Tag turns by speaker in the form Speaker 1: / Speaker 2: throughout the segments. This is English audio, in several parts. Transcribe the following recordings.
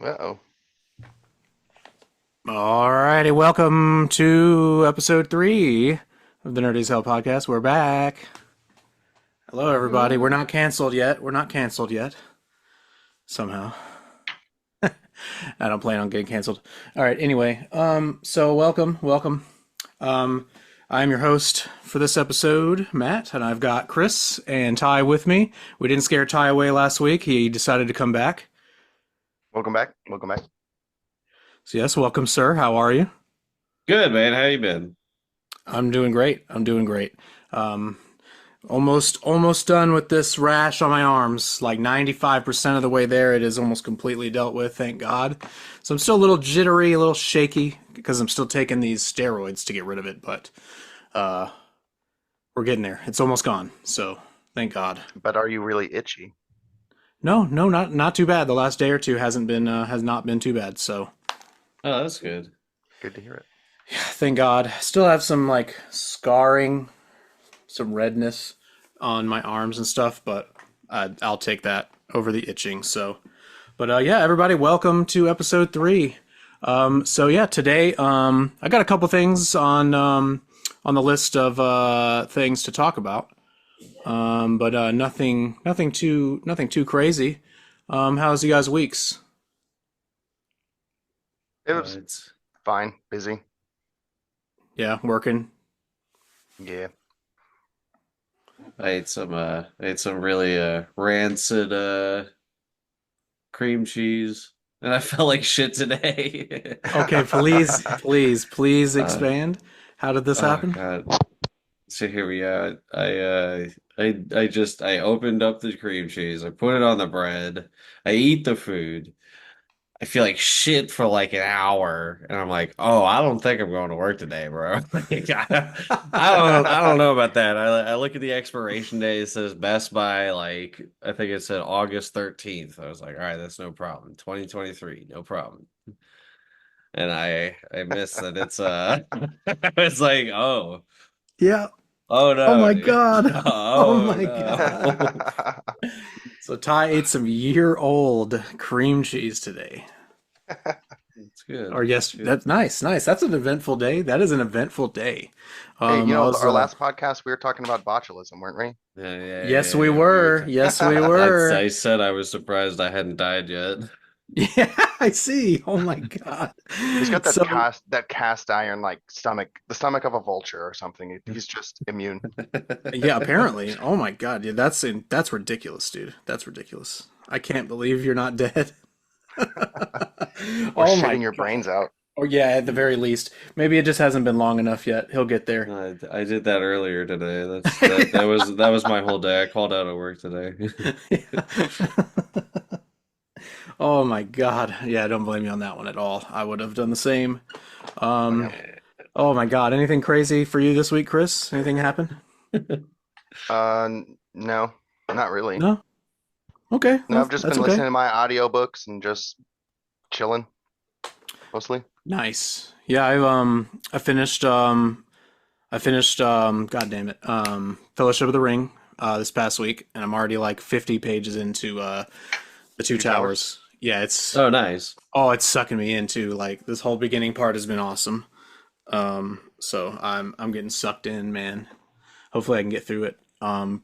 Speaker 1: Uh-oh.
Speaker 2: Alrighty, welcome to episode 3 of the Nerdy as Hell podcast. We're back. Hello, everybody. We're not canceled yet. We're not canceled yet. Somehow. I don't plan on getting canceled. All right, anyway, so welcome. Um, I'm your host for this episode, Matt, and I've got Chris and Ty with me. We didn't scare Ty away last week. He decided to come back.
Speaker 1: Welcome back. Welcome back.
Speaker 2: So, yes, welcome, sir. How are you?
Speaker 3: Good, man. How you been?
Speaker 2: I'm doing great. I'm doing great. Um, almost done with this rash on my arms. Like 95% of the way there, it is almost completely dealt with, thank God. So I'm still a little jittery, a little shaky because I'm still taking these steroids to get rid of it, but uh we're getting there. It's almost gone. So thank God.
Speaker 1: But are you really itchy?
Speaker 2: No, not too bad. The last day or two has not been too bad. So
Speaker 3: Oh, that's good.
Speaker 1: Good to hear it.
Speaker 2: thank God. Still have some like scarring, some redness on my arms and stuff, but I'll take that over the itching. So, but yeah, everybody, welcome to episode 3. So yeah, today I got a couple things on the list of things to talk about, but nothing too crazy. How's you guys' weeks?
Speaker 1: It was
Speaker 3: It's
Speaker 1: fine. Busy.
Speaker 2: Yeah, working.
Speaker 1: Yeah.
Speaker 3: I ate some really rancid cream cheese, and I felt like shit today.
Speaker 2: Okay, please
Speaker 3: Uh,
Speaker 2: expand. How did this
Speaker 3: oh
Speaker 2: happen?
Speaker 3: God. So here we are. I opened up the cream cheese. I put it on the bread. I eat the food. I feel like shit for like an hour, and I'm like, oh, I don't think I'm going to work today, bro. Like, I don't know about that. I look at the expiration date. It says Best Buy, like I think it said August 13th. I was like, all right, that's no problem. 2023, no problem. And I missed that. I was like,
Speaker 2: Yeah.
Speaker 3: oh
Speaker 2: Oh
Speaker 3: no,
Speaker 2: my
Speaker 3: dude,
Speaker 2: God. Oh
Speaker 3: oh
Speaker 2: my God.
Speaker 3: no.
Speaker 2: So Ty ate some year-old cream cheese today.
Speaker 3: It's good.
Speaker 2: Or
Speaker 3: It's
Speaker 2: yes,
Speaker 3: good.
Speaker 2: that's nice. That's an eventful day. That is an eventful day.
Speaker 1: Hey,
Speaker 2: I was
Speaker 1: our last podcast we were talking about botulism, weren't we?
Speaker 3: Yeah, yeah,
Speaker 2: yes
Speaker 3: yeah,
Speaker 2: we
Speaker 3: yeah. We were.
Speaker 2: were. Yes we
Speaker 3: I
Speaker 2: were.
Speaker 3: I said I was surprised I hadn't died yet.
Speaker 2: Yeah, I see. Oh my God.
Speaker 1: He's got that
Speaker 2: So
Speaker 1: cast iron like stomach, the stomach of a vulture or something. He's just immune.
Speaker 2: yeah, apparently. Oh my God. Yeah, that's ridiculous, dude. That's ridiculous. I can't believe you're not dead.
Speaker 1: Or
Speaker 2: Oh my
Speaker 1: shitting your
Speaker 2: God.
Speaker 1: brains out.
Speaker 2: Or yeah, at the very least. Maybe it just hasn't been long enough yet. He'll get there.
Speaker 3: I did that earlier today. That was my whole day. I called out at work today.
Speaker 2: Oh my God. Yeah, don't blame me on that one at all. I would have done the same.
Speaker 1: Oh
Speaker 2: Um,
Speaker 1: yeah.
Speaker 2: oh my God. Anything crazy for you this week, Chris? Anything happen?
Speaker 1: No, not really.
Speaker 2: No? Okay.
Speaker 1: No,
Speaker 2: Well,
Speaker 1: I've just
Speaker 2: that's
Speaker 1: been
Speaker 2: okay.
Speaker 1: listening to my audiobooks and just chilling mostly.
Speaker 2: Nice. Yeah, I finished God damn it. Fellowship of the Ring this past week, and I'm already like 50 pages into the Two
Speaker 1: Two Towers.
Speaker 2: Towers. Yeah, it's
Speaker 3: Oh, nice.
Speaker 2: oh, it's sucking me into like this whole beginning part has been awesome. So I'm getting sucked in, man. Hopefully I can get through it in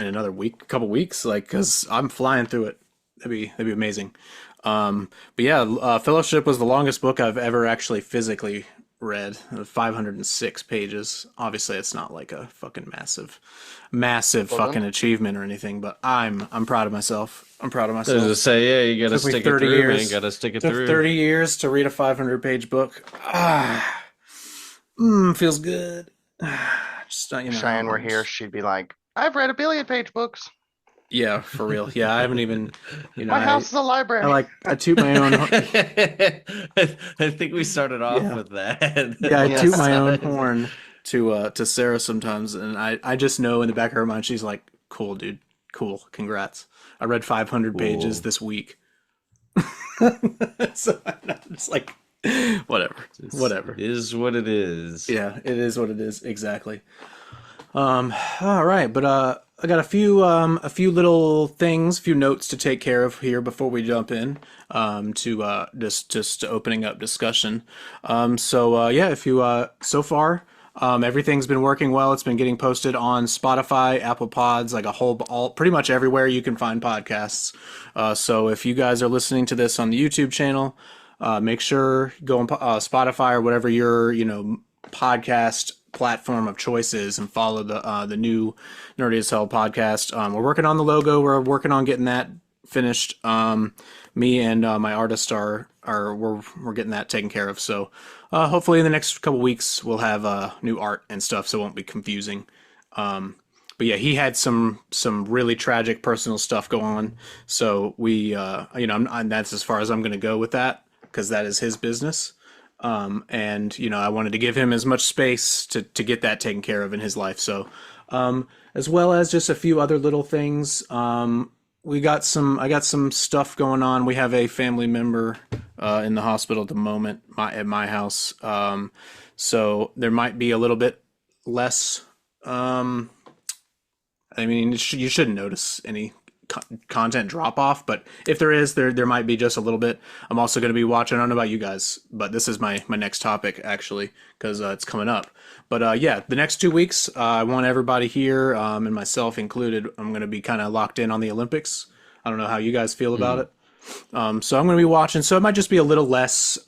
Speaker 2: another week, couple weeks, like because I'm flying through it. That'd be amazing. But yeah, Fellowship was the longest book I've ever actually physically read. 506 pages. Obviously, it's not like a fucking massive
Speaker 1: Well done.
Speaker 2: fucking achievement or anything, but I'm proud of myself. I'm proud of
Speaker 3: I was to
Speaker 2: myself.
Speaker 3: say, yeah, you gotta
Speaker 2: Took me
Speaker 3: stick it
Speaker 2: 30
Speaker 3: through, man.
Speaker 2: years.
Speaker 3: Gotta stick it
Speaker 2: Took
Speaker 3: through.
Speaker 2: 30 years to read a 500-page book. Feels good. Just
Speaker 1: If
Speaker 2: how it
Speaker 1: Cheyenne were here,
Speaker 2: goes.
Speaker 1: she'd be like, I've read a billion page books.
Speaker 2: Yeah, for real. Yeah, I haven't even,
Speaker 1: My house is a
Speaker 2: I
Speaker 1: library.
Speaker 2: like I toot my own.
Speaker 3: I think we started off
Speaker 2: Yeah,
Speaker 3: with that.
Speaker 2: yeah, I toot
Speaker 1: Yes.
Speaker 2: my own horn to Sarah sometimes, and I just know in the back of her mind she's like, "Cool, dude, cool, congrats. I read 500 pages
Speaker 3: Cool.
Speaker 2: this week." So I'm just like, whatever,
Speaker 3: It
Speaker 2: whatever.
Speaker 3: is what it is.
Speaker 2: Yeah, it is what it is exactly. All right, but I got a few little things, a few notes to take care of here before we jump in to just opening up discussion. Yeah, if you so far everything's been working well. It's been getting posted on Spotify, Apple Pods, like all pretty much everywhere you can find podcasts. So if you guys are listening to this on the YouTube channel, make sure go on Spotify or whatever your podcast platform of choice is and follow the new Nerdy as Hell podcast. We're working on the logo. We're working on getting that finished. Me and my artist we're getting that taken care of. So hopefully in the next couple weeks we'll have new art and stuff, so it won't be confusing. But yeah, he had some really tragic personal stuff go on. So that's as far as I'm going to go with that because that is his business. And I wanted to give him as much space to get that taken care of in his life. So, as well as just a few other little things. I got some stuff going on. We have a family member, in the hospital at the moment, at my house. So there might be a little bit less, you shouldn't notice any content drop off, but if there is, there might be just a little bit. I'm also going to be watching. I don't know about you guys, but this is my next topic actually because it's coming up. But yeah, the next 2 weeks, I want everybody here, and myself included. I'm going to be kind of locked in on the Olympics. I don't know how you guys feel about it. So I'm going to be watching. So it might just be a little less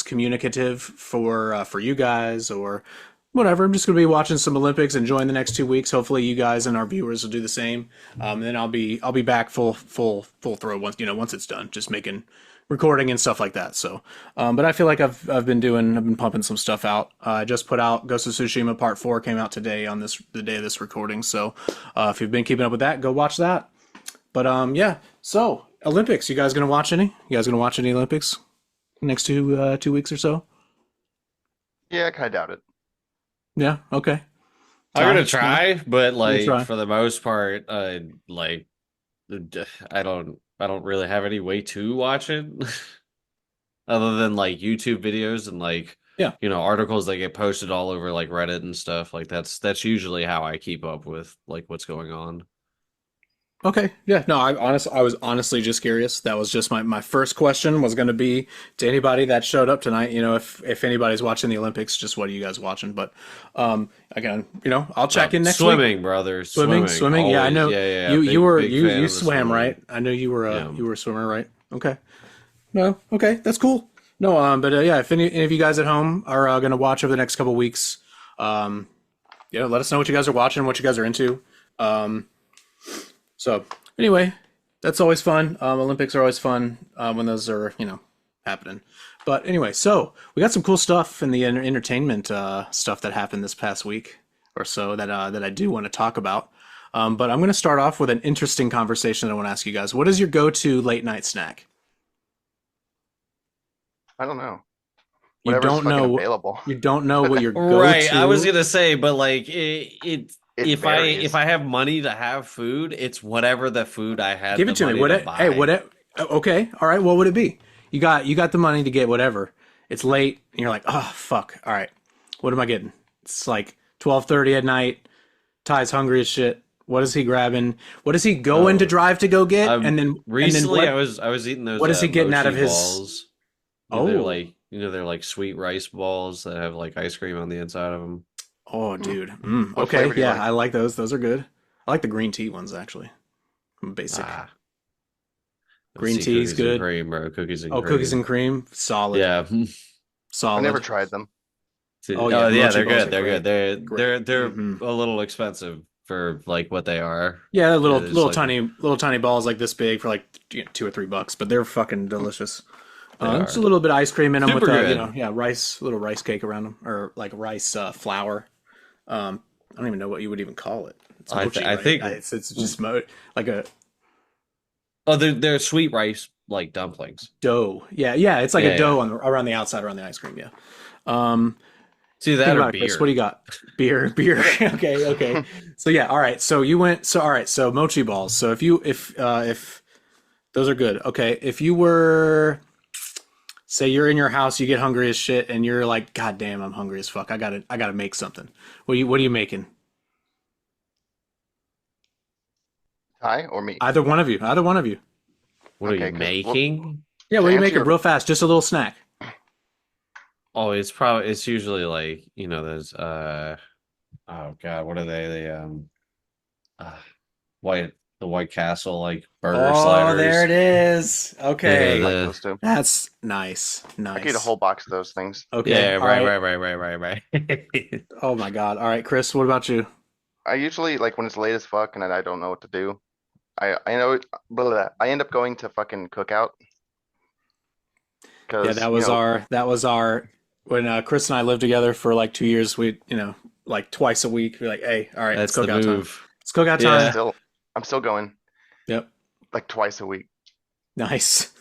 Speaker 2: communicative for you guys or whatever. I'm just going to be watching some Olympics, enjoying the next 2 weeks. Hopefully you guys and our viewers will do the same. And then I'll be back full throw once it's done, just making recording and stuff like that. So, but I feel like I've been pumping some stuff out. I just put out Ghost of Tsushima Part 4 came out today on the day of this recording. So, if you've been keeping up with that, go watch that. But, yeah. So Olympics, you guys going to watch any? You guys going to watch any Olympics next 2 weeks or so?
Speaker 1: Yeah, I kind of doubt it.
Speaker 2: Yeah. Okay.
Speaker 3: I'm gonna try, but
Speaker 2: try.
Speaker 3: for the most part, like I don't really have any way to watch it other than like YouTube videos and
Speaker 2: Yeah.
Speaker 3: articles that get posted all over like Reddit and stuff. Like that's usually how I keep up with like what's going on.
Speaker 2: Okay. Yeah. No, I was honestly just curious. That was just my first question was going to be to anybody that showed up tonight. If anybody's watching the Olympics, just what are you guys watching? But again, I'll check in next
Speaker 3: swimming,
Speaker 2: week.
Speaker 3: brother.
Speaker 2: Swimming. Yeah, I know.
Speaker 3: Yeah.
Speaker 2: You swam, right? I know you were
Speaker 3: Yeah.
Speaker 2: you were a swimmer, right? Okay. No. Okay, that's cool. No. But yeah, if any of you guys at home are going to watch over the next couple weeks, let us know what you guys are watching, what you guys are into. So anyway, that's always fun. Olympics are always fun when those are, happening. But anyway, so we got some cool stuff in the entertainment stuff that happened this past week or so that I do want to talk about. But I'm going to start off with an interesting conversation that I want to ask you guys. What is your go-to late night snack?
Speaker 1: I don't know.
Speaker 2: You
Speaker 1: Whatever's
Speaker 2: don't
Speaker 1: fucking
Speaker 2: know.
Speaker 1: available.
Speaker 2: You don't know what your go-to.
Speaker 3: Right, I was gonna say, but like
Speaker 1: It
Speaker 3: if
Speaker 1: varies.
Speaker 3: I have money to have food, it's whatever the food I had
Speaker 2: Give
Speaker 3: the
Speaker 2: it to me.
Speaker 3: money
Speaker 2: What?
Speaker 3: to buy.
Speaker 2: Hey, what? Okay, all right. What would it be? You got the money to get whatever. It's late, and you're like, oh fuck. All right, what am I getting? It's like 12:30 at night. Ty's hungry as shit. What is he grabbing? What is he going to drive to go get?
Speaker 3: Recently,
Speaker 2: what,
Speaker 3: I was eating those.
Speaker 2: what is he getting out of
Speaker 3: mochi
Speaker 2: his?
Speaker 3: balls.
Speaker 2: Oh,
Speaker 3: They're like sweet rice balls that have like ice cream on the inside of them.
Speaker 2: oh, dude.
Speaker 1: What
Speaker 2: Okay,
Speaker 1: flavor do you
Speaker 2: yeah,
Speaker 1: like?
Speaker 2: I like those. Those are good. I like the green tea ones actually. Basic.
Speaker 3: Ah,
Speaker 2: Green
Speaker 3: let's see,
Speaker 2: tea's
Speaker 3: cookies and
Speaker 2: good.
Speaker 3: cream, bro. Cookies and
Speaker 2: Oh,
Speaker 3: cream.
Speaker 2: cookies and cream, solid,
Speaker 3: Yeah.
Speaker 1: I
Speaker 2: solid.
Speaker 1: never tried them.
Speaker 2: Oh, yeah,
Speaker 3: yeah,
Speaker 2: mochi
Speaker 3: they're
Speaker 2: balls
Speaker 3: good.
Speaker 2: are
Speaker 3: They're
Speaker 2: great.
Speaker 3: good. They're
Speaker 2: Great.
Speaker 3: a little expensive for like what they are.
Speaker 2: Yeah, little
Speaker 3: It's
Speaker 2: little
Speaker 3: like-
Speaker 2: tiny balls like this big for like $2 or $3, but they're fucking delicious.
Speaker 3: They
Speaker 2: Just a
Speaker 3: are.
Speaker 2: little bit of ice cream in them
Speaker 3: Super
Speaker 2: with
Speaker 3: good.
Speaker 2: rice, little rice cake around them, or like rice flour. I don't even know what you would even call it. It's mochi,
Speaker 3: I
Speaker 2: right?
Speaker 3: think.
Speaker 2: It's just like a
Speaker 3: Oh, they're sweet rice like dumplings.
Speaker 2: dough. Yeah, it's like
Speaker 3: Yeah,
Speaker 2: a dough
Speaker 3: yeah.
Speaker 2: around the outside, around the ice cream. Yeah. Um,
Speaker 3: See
Speaker 2: think
Speaker 3: that or
Speaker 2: about it, Chris.
Speaker 3: beer.
Speaker 2: What do you got? Beer. Okay. So yeah, all right. So you went. So all right. So mochi balls. So if those are good. Okay. If you were Say you're in your house, you get hungry as shit, and you're like, God damn, I'm hungry as fuck. I gotta make something. What are you making?
Speaker 1: Thai or meat?
Speaker 2: Either one of you. Either one of you.
Speaker 3: What are you
Speaker 1: Okay, because well,
Speaker 3: making?
Speaker 2: Yeah,
Speaker 1: to
Speaker 2: what are you
Speaker 1: answer
Speaker 2: making
Speaker 1: your
Speaker 2: real fast? Just a little snack.
Speaker 3: Oh, it's usually like, there's oh God, what are they? Uh, white the White Castle like burger
Speaker 2: Oh, there it
Speaker 3: sliders.
Speaker 2: is.
Speaker 3: The
Speaker 1: I
Speaker 2: Okay.
Speaker 1: like
Speaker 3: the
Speaker 1: those too.
Speaker 2: That's nice.
Speaker 1: I could eat a
Speaker 2: Nice.
Speaker 1: whole box of those things.
Speaker 2: Okay.
Speaker 3: Yeah,
Speaker 2: All
Speaker 3: right,
Speaker 2: right.
Speaker 3: right, right, right, right, right.
Speaker 2: Oh my God. All right, Chris, what about you?
Speaker 1: I usually like when it's late as fuck and I don't know what to do. I know blah, blah, blah. I end up going to fucking cookout
Speaker 2: Yeah,
Speaker 1: because
Speaker 2: that was our when Chris and I lived together for like 2 years. We, like twice a week, we're like, hey, all right, it's
Speaker 3: That's the
Speaker 2: cookout time.
Speaker 3: move.
Speaker 2: It's cookout
Speaker 1: I'm
Speaker 2: time.
Speaker 3: Yeah.
Speaker 1: still I'm still going
Speaker 2: Yep.
Speaker 1: like twice a week.
Speaker 2: Nice.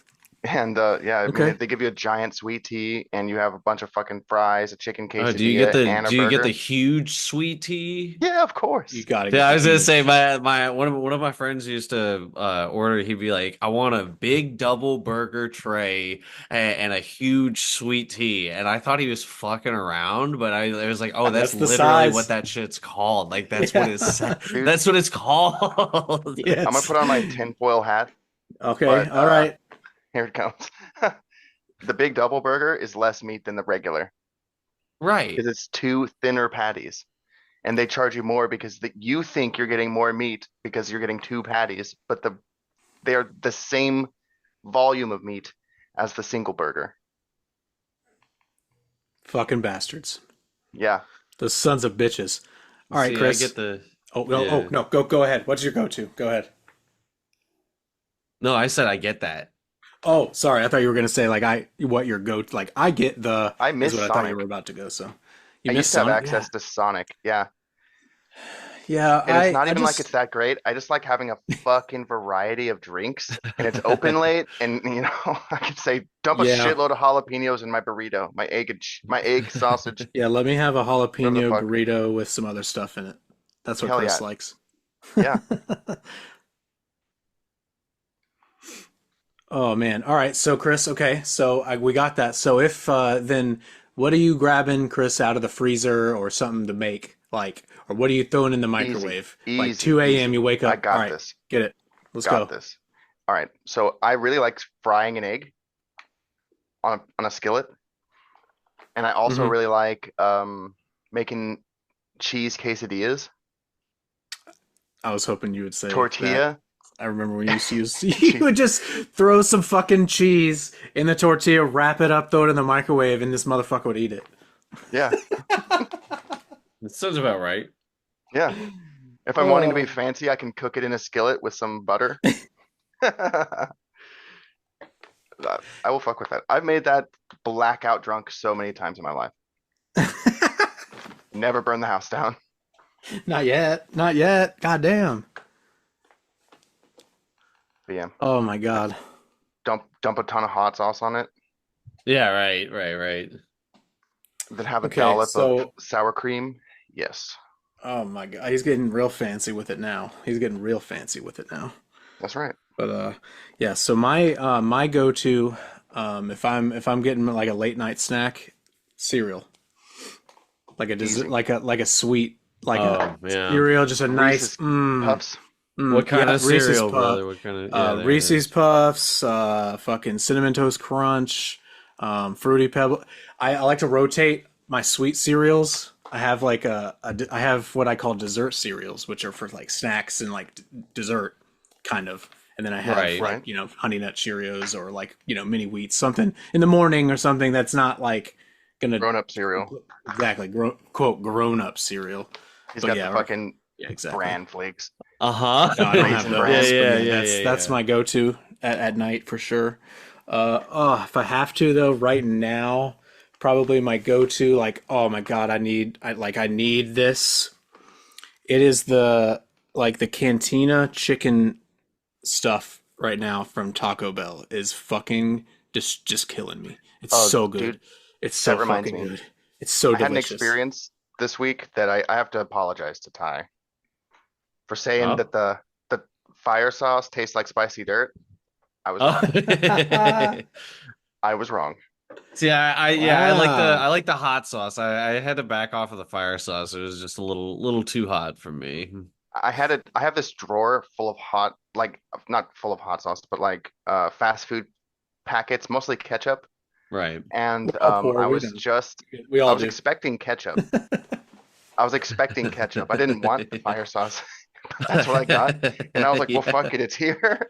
Speaker 1: And yeah, I
Speaker 2: Okay.
Speaker 1: mean they give you a giant sweet tea and you have a bunch of fucking fries, a chicken
Speaker 3: Oh, do you get
Speaker 1: quesadilla,
Speaker 3: the
Speaker 1: and a
Speaker 3: do you get the
Speaker 1: burger.
Speaker 3: huge sweet tea?
Speaker 1: Yeah, of
Speaker 2: You
Speaker 1: course.
Speaker 2: gotta
Speaker 3: Yeah,
Speaker 2: get
Speaker 3: I
Speaker 2: the
Speaker 3: was gonna say
Speaker 2: huge.
Speaker 3: my one of my friends used to order. He'd be like, "I want a big double burger tray and a huge sweet tea," and I thought he was fucking around, but I was like, "Oh, that's
Speaker 2: That's the
Speaker 3: literally what
Speaker 2: size.
Speaker 3: that shit's called. Like that's what
Speaker 2: Yeah.
Speaker 3: it's
Speaker 1: Dude,
Speaker 3: that's what it's called."
Speaker 1: I'm gonna
Speaker 2: Yes.
Speaker 1: put on my tinfoil hat,
Speaker 2: Okay.
Speaker 1: but
Speaker 2: All right.
Speaker 1: here it comes. The big double burger is less meat than the regular
Speaker 3: Right.
Speaker 1: because it's two thinner patties. And they charge you more because you think you're getting more meat because you're getting two patties, but they are the same volume of meat as the single burger.
Speaker 2: Fucking bastards.
Speaker 1: Yeah.
Speaker 2: Those sons of bitches. All right,
Speaker 3: See, I
Speaker 2: Chris.
Speaker 3: get the
Speaker 2: Oh no. Oh
Speaker 3: yeah.
Speaker 2: no. Go ahead. What's your go-to? Go ahead.
Speaker 3: No, I said I get that.
Speaker 2: Oh, sorry. I thought you were gonna say like what your go like I get the
Speaker 1: I
Speaker 2: is
Speaker 1: miss
Speaker 2: what I thought you were
Speaker 1: Sonic.
Speaker 2: about to go. So you
Speaker 1: I
Speaker 2: miss
Speaker 1: used to have
Speaker 2: Sonic? Yeah.
Speaker 1: access to Sonic. Yeah.
Speaker 2: Yeah.
Speaker 1: And it's
Speaker 2: I
Speaker 1: not
Speaker 2: I
Speaker 1: even like
Speaker 2: just
Speaker 1: it's that great. I just like having a fucking variety of drinks and it's open late and I can say dump a
Speaker 2: yeah.
Speaker 1: shitload of jalapenos in my burrito, my egg sausage,
Speaker 2: Yeah. Let me have a
Speaker 1: whatever the
Speaker 2: jalapeno
Speaker 1: fuck.
Speaker 2: burrito with some other stuff in it. That's what
Speaker 1: Hell
Speaker 2: Chris
Speaker 1: yeah.
Speaker 2: likes.
Speaker 1: Yeah.
Speaker 2: Oh man. All right. So Chris, okay. So we got that. So if then what are you grabbing, Chris, out of the freezer or something to make? Like, or what are you throwing in the
Speaker 1: Easy.
Speaker 2: microwave? Like
Speaker 1: Easy.
Speaker 2: 2 a.m.
Speaker 1: Easy.
Speaker 2: you wake
Speaker 1: I
Speaker 2: up. All
Speaker 1: got
Speaker 2: right,
Speaker 1: this.
Speaker 2: get it. Let's
Speaker 1: Got
Speaker 2: go.
Speaker 1: this. All right. So I really like frying an egg on a skillet, and I also
Speaker 2: Hmm.
Speaker 1: really like making cheese quesadillas,
Speaker 2: I was hoping you would say that.
Speaker 1: tortilla,
Speaker 2: I remember when you used to use you
Speaker 1: cheese.
Speaker 2: would just throw some fucking cheese in the tortilla, wrap it up, throw it in the microwave, and this motherfucker would eat it.
Speaker 1: Yeah.
Speaker 3: It sounds about right.
Speaker 1: Yeah. If I'm wanting to be
Speaker 2: Oh.
Speaker 1: fancy, I can cook it in a skillet with some butter. I will fuck with that. I've made that blackout drunk so many times in my life. Never burn the house down.
Speaker 2: Not yet. Not yet. God damn.
Speaker 1: But yeah,
Speaker 2: Oh my god.
Speaker 1: dump a ton of hot sauce on it,
Speaker 3: Yeah, right, right, right.
Speaker 1: then have a
Speaker 2: Okay,
Speaker 1: dollop of
Speaker 2: so
Speaker 1: sour cream. Yes,
Speaker 2: oh my god, he's getting real fancy with it now. He's getting real fancy with it now.
Speaker 1: that's right.
Speaker 2: But yeah, so my go-to if I'm getting like a late night snack, cereal. Like a dessert,
Speaker 1: Easy.
Speaker 2: like a sweet like a
Speaker 3: Oh, yeah.
Speaker 2: cereal, just a nice
Speaker 1: Reese's Puffs.
Speaker 3: What kind
Speaker 2: yeah,
Speaker 3: of
Speaker 2: Reese's
Speaker 3: cereal,
Speaker 2: Puff,
Speaker 3: brother? What kind of yeah, there it
Speaker 2: Reese's
Speaker 3: is.
Speaker 2: Puffs, fucking Cinnamon Toast Crunch, Fruity Pebble. I like to rotate my sweet cereals. I have like I have what I call dessert cereals, which are for like snacks and like dessert kind of. And then I have
Speaker 3: Right.
Speaker 2: like,
Speaker 1: Right.
Speaker 2: Honey Nut Cheerios or like, mini wheats, something in the morning or something that's not like gonna
Speaker 1: Grown up cereal.
Speaker 2: exactly quote grown up cereal.
Speaker 1: He's
Speaker 2: But
Speaker 1: got
Speaker 2: yeah,
Speaker 1: the fucking
Speaker 2: yeah, exactly.
Speaker 1: bran flakes,
Speaker 3: Uh-huh.
Speaker 2: No, I don't have
Speaker 1: raisin
Speaker 3: Yeah,
Speaker 2: those,
Speaker 1: bran.
Speaker 2: but
Speaker 3: yeah,
Speaker 2: yeah,
Speaker 3: yeah,
Speaker 2: that's
Speaker 3: yeah,
Speaker 2: that's
Speaker 3: yeah.
Speaker 2: my go-to at night for sure. Oh, if I have to though, right now, probably my go-to, like, oh my God, I need this. It is the Cantina chicken stuff right now from Taco Bell is fucking just killing me. It's
Speaker 1: Oh,
Speaker 2: so good.
Speaker 1: dude,
Speaker 2: It's so
Speaker 1: that reminds
Speaker 2: fucking
Speaker 1: me.
Speaker 2: good. It's so
Speaker 1: I had an
Speaker 2: delicious.
Speaker 1: experience this week that I have to apologize to Ty for saying
Speaker 3: Oh.
Speaker 1: that the fire sauce tastes like spicy dirt. I was
Speaker 3: Oh.
Speaker 1: wrong. I was wrong.
Speaker 3: See,
Speaker 2: Wow.
Speaker 3: I like the hot sauce. I had to back off of the fire sauce. It was just a little too hot for me.
Speaker 1: I have this drawer full of hot, like not full of hot sauce, but like fast food packets, mostly ketchup.
Speaker 3: Right.
Speaker 1: And
Speaker 2: We're all poor. We know. We
Speaker 1: I
Speaker 2: all
Speaker 1: was
Speaker 2: do.
Speaker 1: expecting ketchup. I was expecting ketchup. I didn't want the fire sauce, but that's what I got. And I was like, well, fuck
Speaker 3: Yeah.
Speaker 1: it, it's here.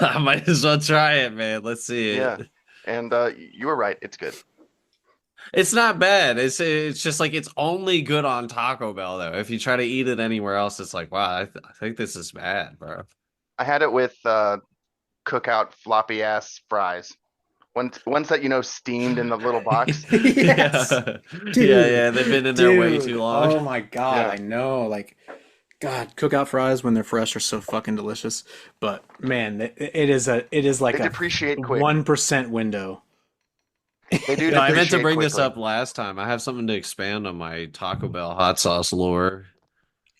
Speaker 3: I might as well try it, man. Let's see
Speaker 1: Yeah.
Speaker 3: it.
Speaker 1: And you were right. It's good.
Speaker 3: It's not bad. It's just like it's only good on Taco Bell though. If you try to eat it anywhere else, it's like, wow, I think this is bad, bro.
Speaker 1: I had it with cookout floppy ass fries. Ones that steamed in the little box.
Speaker 2: Yes,
Speaker 3: Yeah. Yeah,
Speaker 2: dude,
Speaker 3: yeah. They've been in there way
Speaker 2: dude.
Speaker 3: too long.
Speaker 2: Oh my God,
Speaker 1: Yeah,
Speaker 2: I know. Like, God, cookout fries when they're fresh are so fucking delicious. But man, it is like
Speaker 1: they
Speaker 2: a
Speaker 1: depreciate quick.
Speaker 2: 1% window.
Speaker 1: They do
Speaker 3: I meant to
Speaker 1: depreciate
Speaker 3: bring this
Speaker 1: quickly.
Speaker 3: up last time. I have something to expand on my Taco Bell hot sauce lore.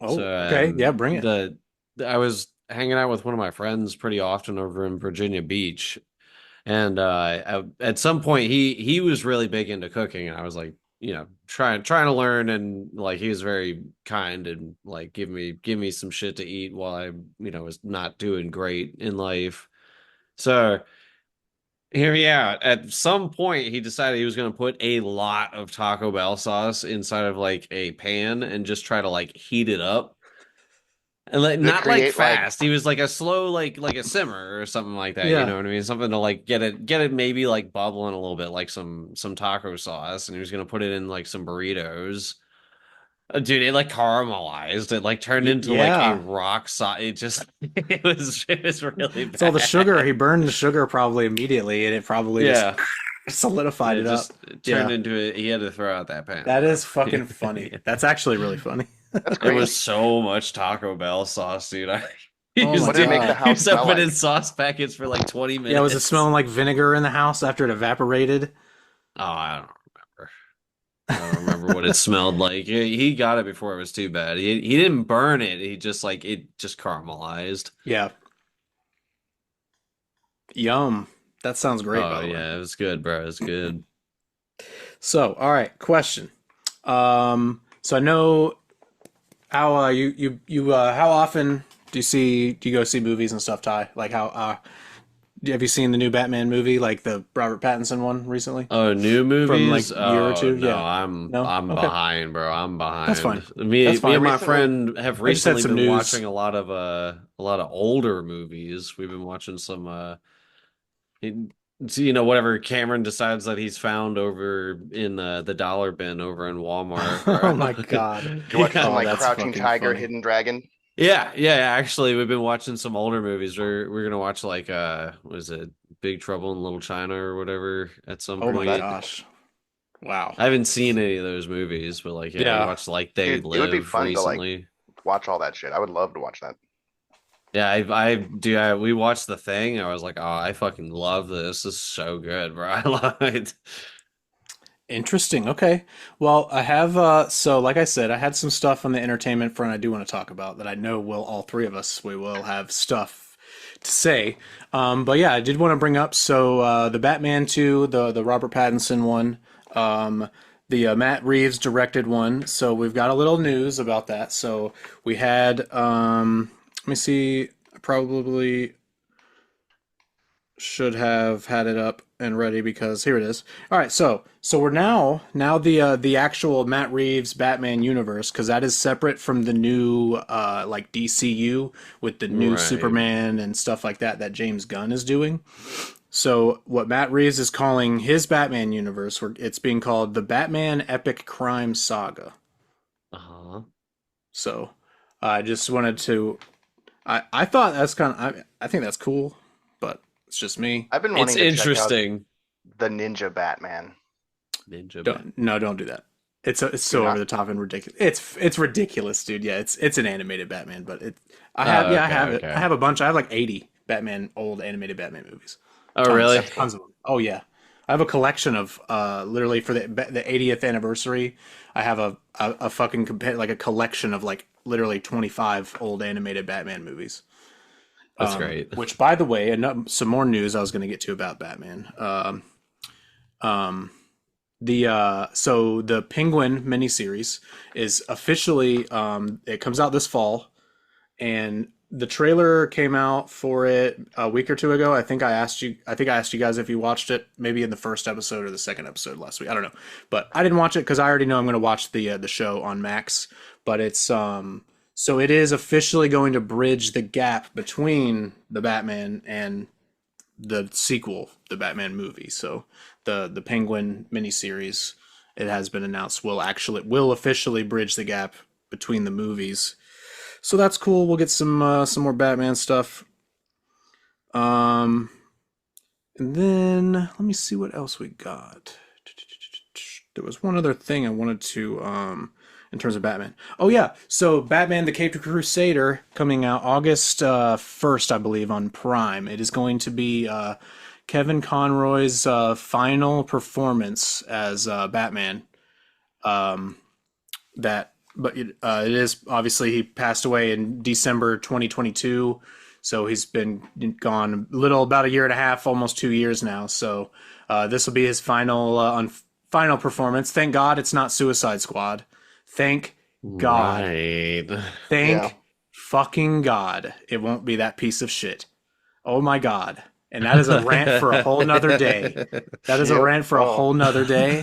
Speaker 2: Oh,
Speaker 3: So
Speaker 2: okay, yeah, bring it.
Speaker 3: I was hanging out with one of my friends pretty often over in Virginia Beach, and at some point he was really big into cooking, and I was like, trying to learn, and like he was very kind and like give me some shit to eat while I was not doing great in life. So here, yeah, at some point he decided he was going to put a lot of Taco Bell sauce inside of like a pan and just try to like heat it up. And like
Speaker 1: To
Speaker 3: not like
Speaker 1: create like
Speaker 3: fast. He was like a slow like a simmer or something like that, you
Speaker 2: Yeah,
Speaker 3: know what I mean? Something to like get it maybe like bubbling a little bit like some taco sauce and he was going to put it in like some burritos. Dude, it like caramelized. It like turned into like a
Speaker 2: yeah.
Speaker 3: rock solid. It just it was really
Speaker 2: It's all the sugar. He
Speaker 3: bad.
Speaker 2: burned the sugar probably immediately, and it probably just
Speaker 3: Yeah. And
Speaker 2: solidified
Speaker 3: it
Speaker 2: it up.
Speaker 3: just turned
Speaker 2: Yeah,
Speaker 3: into it. He had to throw out that pan,
Speaker 2: that
Speaker 3: bro.
Speaker 2: is fucking funny. That's actually really funny.
Speaker 1: that's
Speaker 3: It was
Speaker 1: crazy.
Speaker 3: so much Taco Bell sauce, dude. I
Speaker 2: Oh my
Speaker 3: used
Speaker 1: What did it make the
Speaker 2: God.
Speaker 3: he
Speaker 1: house
Speaker 3: was
Speaker 1: smell
Speaker 3: opening
Speaker 1: like?
Speaker 3: sauce packets for like 20
Speaker 2: Yeah, was it
Speaker 3: minutes.
Speaker 2: smelling like vinegar in the house after it evaporated?
Speaker 3: Oh, I don't remember. I don't remember what it smelled like. He got it before it was too bad. He didn't burn it. He just like it just caramelized.
Speaker 2: Yeah. Yum. That sounds great, by
Speaker 3: Oh
Speaker 2: the way.
Speaker 3: yeah, it was good, bro. It was good.
Speaker 2: So, all right, question. So I know how how often do you go see movies and stuff, Ty? Like how have you seen the new Batman movie, like the Robert Pattinson one recently
Speaker 3: Oh, new
Speaker 2: from like
Speaker 3: movies?
Speaker 2: a year or
Speaker 3: Oh
Speaker 2: two?
Speaker 3: no,
Speaker 2: Yeah. No?
Speaker 3: I'm
Speaker 2: Okay.
Speaker 3: behind, bro. I'm
Speaker 2: That's fine.
Speaker 3: behind.
Speaker 2: That's
Speaker 1: I
Speaker 3: Me and
Speaker 2: fine.
Speaker 3: my
Speaker 1: recently
Speaker 3: friend have
Speaker 2: I just had
Speaker 3: recently
Speaker 2: some
Speaker 3: been
Speaker 2: news.
Speaker 3: watching a lot of older movies. We've been watching some he, so, whatever Cameron decides that he's found over in the dollar bin over in Walmart,
Speaker 2: Oh
Speaker 3: bro.
Speaker 2: my God.
Speaker 1: you're watching some
Speaker 3: Yeah.
Speaker 2: Oh,
Speaker 1: like
Speaker 2: that's
Speaker 1: Crouching
Speaker 2: fucking
Speaker 1: Tiger,
Speaker 2: funny.
Speaker 1: Hidden Dragon.
Speaker 3: Yeah, actually we've been watching some older movies. We're gonna watch like what is it? Big Trouble in Little China or whatever at some
Speaker 2: Oh
Speaker 1: What's
Speaker 2: my
Speaker 1: that?
Speaker 3: point.
Speaker 2: gosh. Wow.
Speaker 3: I haven't seen any of those movies, but like yeah, we
Speaker 2: Yeah.
Speaker 3: watched like They
Speaker 1: Dude, it would be
Speaker 3: Live
Speaker 1: fun to like
Speaker 3: recently.
Speaker 1: watch all that shit. I would love to watch that.
Speaker 3: Yeah, we watched The Thing. I was like, oh, I fucking love this. This is so good, bro. I love it.
Speaker 2: Interesting. Okay. Well, I have so like I said, I had some stuff on the entertainment front I do want to talk about that I know will all three of us we will have stuff to say. But yeah, I did want to bring up the Batman 2, the Robert Pattinson one, the Matt Reeves directed one. So we've got a little news about that. So we had let me see, probably should have had it up and ready because here it is. All right, so we're now the actual Matt Reeves Batman universe because that is separate from the new like DCU with the new
Speaker 3: Right.
Speaker 2: Superman and stuff like that that James Gunn is doing. So what Matt Reeves is calling his Batman universe, it's being called the Batman Epic Crime Saga.
Speaker 3: Uh-huh.
Speaker 2: So I just wanted to. I thought that's kind of I think that's cool, but it's just me.
Speaker 1: I've been
Speaker 3: It's
Speaker 1: wanting to check out
Speaker 3: interesting.
Speaker 1: the Ninja Batman.
Speaker 3: Ninja Bat.
Speaker 2: Don't do that. It's
Speaker 1: Do
Speaker 2: so over
Speaker 1: not.
Speaker 2: the top and ridiculous. It's ridiculous, dude. Yeah, it's an animated Batman, but
Speaker 3: Oh,
Speaker 2: I
Speaker 3: okay,
Speaker 2: have it. I
Speaker 3: okay.
Speaker 2: have a bunch. I have like 80 Batman old animated Batman movies.
Speaker 3: Oh,
Speaker 2: Tons,
Speaker 3: really?
Speaker 1: That's cool.
Speaker 2: tons of them. Oh yeah. I have a collection of literally for the 80th anniversary. I have a fucking like a collection of like literally 25 old animated Batman movies.
Speaker 3: That's great.
Speaker 2: Which, by the way, some more news I was going to get to about Batman. Um, so the Penguin miniseries is officially it comes out this fall, and the trailer came out for it a week or two ago. I think I asked you guys if you watched it, maybe in the first episode or the second episode last week. I don't know, but I didn't watch it because I already know I'm going to watch the show on Max. But it's so it is officially going to bridge the gap between the Batman and the sequel, the Batman movie. So the Penguin miniseries, it has been announced, will officially bridge the gap between the movies. So that's cool. We'll get some more Batman stuff. Um, and then let me see what else we got. There was one other thing I wanted to in terms of Batman. Oh yeah, so Batman: The Caped Crusader coming out August 1st, I believe, on Prime. It is going to be Kevin Conroy's final performance as Batman. Um, that but it is obviously he passed away in December 2022, so he's been gone about a year and a half, almost 2 years now. So this will be his final performance. Thank God it's not Suicide Squad. Thank God.
Speaker 3: Right.
Speaker 1: Yeah.
Speaker 2: Thank fucking God it won't be that piece of shit. Oh my God. And that is a rant for a whole nother day. That is a
Speaker 1: Yep.
Speaker 2: rant for a
Speaker 1: Oh.
Speaker 2: whole nother day.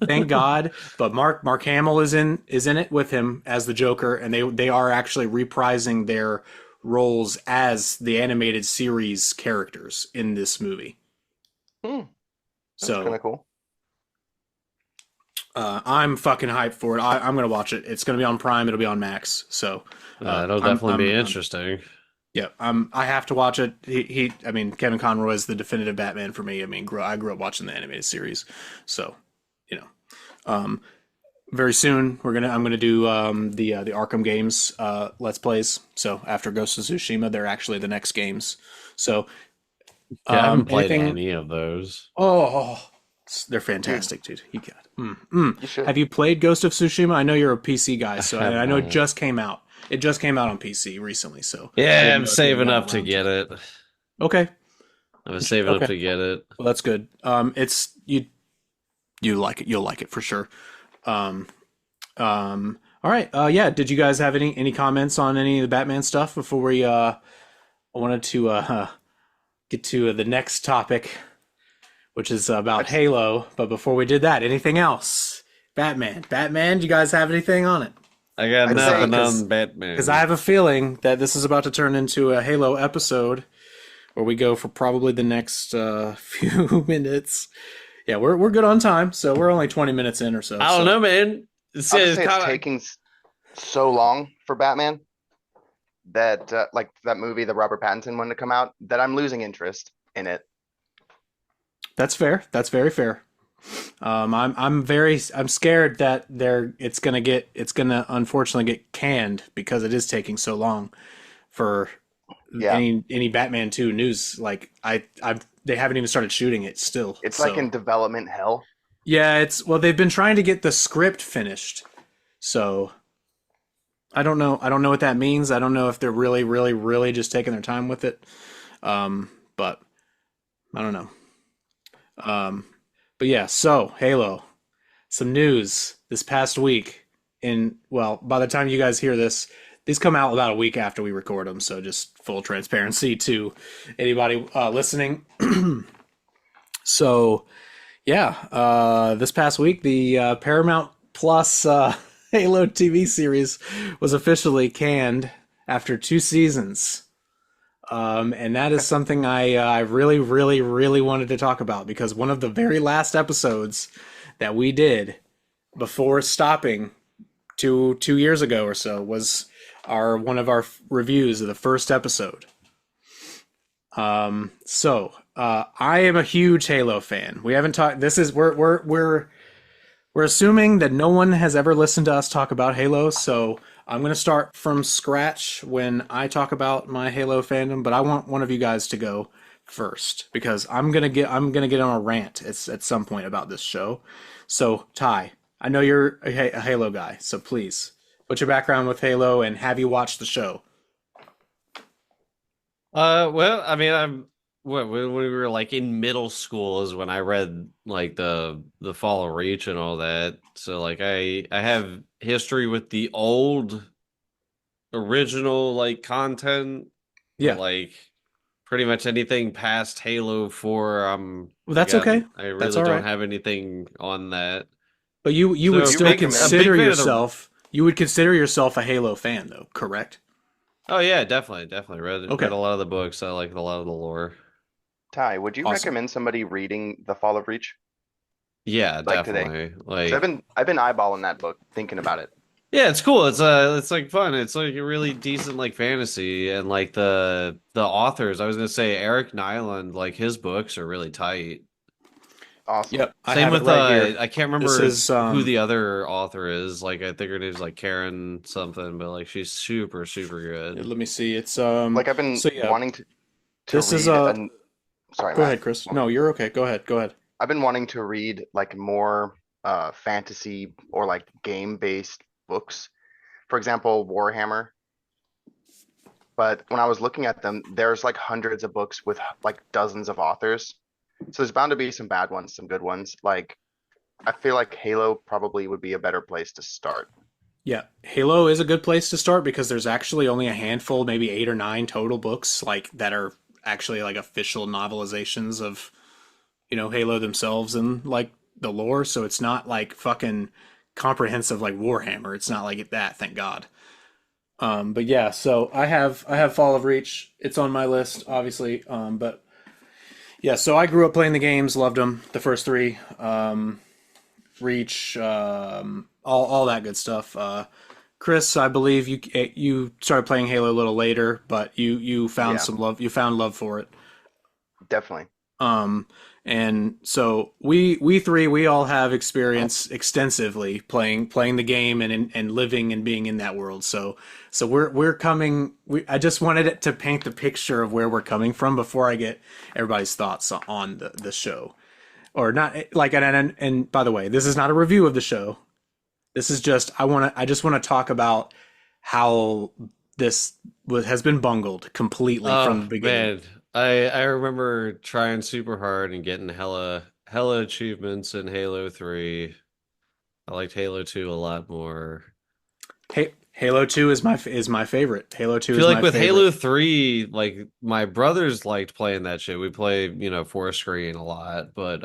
Speaker 2: Thank God. But Mark Hamill is in it with him as the Joker, and they are actually reprising their roles as the animated series characters in this movie.
Speaker 1: Hmm. That's kind
Speaker 2: So
Speaker 1: of cool.
Speaker 2: I'm fucking hyped for it. I'm gonna watch it. It's gonna be on Prime. It'll be on Max. So
Speaker 3: That'll definitely be interesting.
Speaker 2: yeah. I have to watch it. I mean, Kevin Conroy is the definitive Batman for me. I mean, I grew up watching the animated series, so you know. Um, very soon I'm gonna do the Arkham games Let's Plays. So after Ghost of Tsushima, they're actually the next games. So
Speaker 3: Yeah, I haven't played
Speaker 2: anything?
Speaker 3: any of those.
Speaker 2: Oh, they're
Speaker 1: Dude,
Speaker 2: fantastic, dude. You got.
Speaker 1: you should.
Speaker 2: Have you played Ghost of Tsushima? I know you're a PC guy,
Speaker 3: I
Speaker 2: so
Speaker 3: have
Speaker 2: I know it
Speaker 3: not.
Speaker 2: just came out. It just came out on PC recently, so I
Speaker 3: Yeah,
Speaker 2: didn't
Speaker 3: I'm
Speaker 2: know if you had
Speaker 3: saving
Speaker 2: gotten
Speaker 3: up to
Speaker 2: around to
Speaker 3: get
Speaker 2: it.
Speaker 3: it.
Speaker 2: Okay,
Speaker 3: I was saving up
Speaker 2: okay.
Speaker 3: to get it.
Speaker 2: Well, that's good. It's you like it. You'll like it for sure. Um, all right. Yeah. Did you guys have any comments on any of the Batman stuff before we I wanted to get to the next topic, which is
Speaker 1: I
Speaker 2: about
Speaker 1: just,
Speaker 2: Halo. But before we did that, anything else? Batman. Do you guys have anything on it?
Speaker 3: I got
Speaker 1: I'd say
Speaker 3: nothing
Speaker 2: Because
Speaker 3: on
Speaker 2: I
Speaker 3: Batman.
Speaker 2: have a feeling that this is about to turn into a Halo episode where we go for probably the next few minutes. Yeah, we're good on time, so we're only 20 minutes in or so.
Speaker 3: I don't
Speaker 2: So
Speaker 3: know, man.
Speaker 1: I'll just
Speaker 3: It's
Speaker 1: say it's
Speaker 3: kind of
Speaker 1: taking so long for Batman that like that movie, the Robert Pattinson one to come out, that I'm losing interest in it.
Speaker 2: that's fair. That's very fair. I'm scared that it's gonna unfortunately get canned because it is taking so long for
Speaker 1: Yeah.
Speaker 2: any Batman 2 news. Like they haven't even started shooting it still.
Speaker 1: It's like
Speaker 2: So
Speaker 1: in development hell.
Speaker 2: yeah, they've been trying to get the script finished. So I don't know. I don't know what that means. I don't know if they're really, really, really just taking their time with it. But I don't know. Um, but yeah, so Halo, some news this past week. By the time you guys hear this, these come out about a week after we record them. So just full transparency to anybody listening. So yeah, this past week, the Paramount Plus Halo TV series was officially canned after 2 seasons. And that is something I really, really, really wanted to talk about because one of the very last episodes that we did before stopping 2 years ago or so was one of our reviews of the first episode. I am a huge Halo fan. We haven't talked. This is we're assuming that no one has ever listened to us talk about Halo, so I'm going to start from scratch when I talk about my Halo fandom, but I want one of you guys to go first because I'm going to get on a rant at some point about this show. So, Ty, I know you're a Halo guy, so please, what's your background with Halo and have you watched the show?
Speaker 3: well, I mean, when we were like in middle school is when I read like the Fall of Reach and all that. So like I have history with the old original like content, but
Speaker 2: Yeah.
Speaker 3: like pretty much anything past Halo 4,
Speaker 2: Well, that's okay.
Speaker 3: I
Speaker 2: That's
Speaker 3: really
Speaker 2: all
Speaker 3: don't
Speaker 2: right.
Speaker 3: have anything on that.
Speaker 2: But you would
Speaker 3: So
Speaker 1: Do you
Speaker 2: still
Speaker 3: a
Speaker 1: recommend?
Speaker 3: big
Speaker 2: consider
Speaker 3: fan of the
Speaker 2: yourself you would consider yourself a Halo fan though, correct?
Speaker 3: Oh yeah, definitely read
Speaker 2: Okay.
Speaker 3: a lot of the books. I like a lot of the lore.
Speaker 1: Ty, would you
Speaker 2: Awesome.
Speaker 1: recommend somebody reading The Fall of Reach
Speaker 3: Yeah,
Speaker 1: like today?
Speaker 3: definitely.
Speaker 1: Because
Speaker 3: Like
Speaker 1: I've been eyeballing that book, thinking about it.
Speaker 3: yeah, it's cool. It's like fun. It's like a really decent like fantasy and like the authors. I was gonna say Eric Nyland, like his books are really tight.
Speaker 1: Awesome.
Speaker 2: Yep, I
Speaker 3: Same
Speaker 2: have it
Speaker 3: with
Speaker 2: right here.
Speaker 3: I can't
Speaker 2: This
Speaker 3: remember
Speaker 2: is
Speaker 3: who the other author is. Like I think her name's like Karen something, but like she's super good.
Speaker 2: let me see. It's
Speaker 1: Like I've been
Speaker 2: so yeah,
Speaker 1: wanting to
Speaker 2: this is
Speaker 1: read
Speaker 2: a
Speaker 1: an sorry,
Speaker 2: go
Speaker 1: Matt.
Speaker 2: ahead, Chris. No, you're okay. Go ahead. Go ahead.
Speaker 1: I've been wanting to read like more fantasy or like game-based books. For example, Warhammer. But when I was looking at them, there's like hundreds of books with like dozens of authors. So there's bound to be some bad ones, some good ones. Like I feel like Halo probably would be a better place to start.
Speaker 2: Yeah, Halo is a good place to start because there's actually only a handful, maybe 8 or 9 total books like that are actually like official novelizations of, Halo themselves and like the lore. So it's not like fucking comprehensive like Warhammer. It's not like that, thank God. But yeah, so I have Fall of Reach. It's on my list, obviously. But yeah, so I grew up playing the games, loved them, the first three, Reach, all that good stuff. Chris, I believe you started playing Halo a little later, but you found
Speaker 1: Yeah,
Speaker 2: some love. You found love for it.
Speaker 1: definitely.
Speaker 2: Um, and so we three we all have experience extensively playing the game and living and being in that world. So we're coming. I just wanted it to paint the picture of where we're coming from before I get everybody's thoughts on the show or not. Like and by the way, this is not a review of the show. This is just I just want to talk about how this has been bungled completely from
Speaker 3: Oh
Speaker 2: the beginning.
Speaker 3: man, I remember trying super hard and getting hella achievements in Halo 3. I liked Halo 2 a lot more.
Speaker 2: Hey, Halo 2 is my favorite. Halo
Speaker 3: I
Speaker 2: 2
Speaker 3: feel
Speaker 2: is
Speaker 3: like
Speaker 2: my
Speaker 3: with
Speaker 2: favorite.
Speaker 3: Halo 3, like my brothers liked playing that shit. We play, four screen a lot, but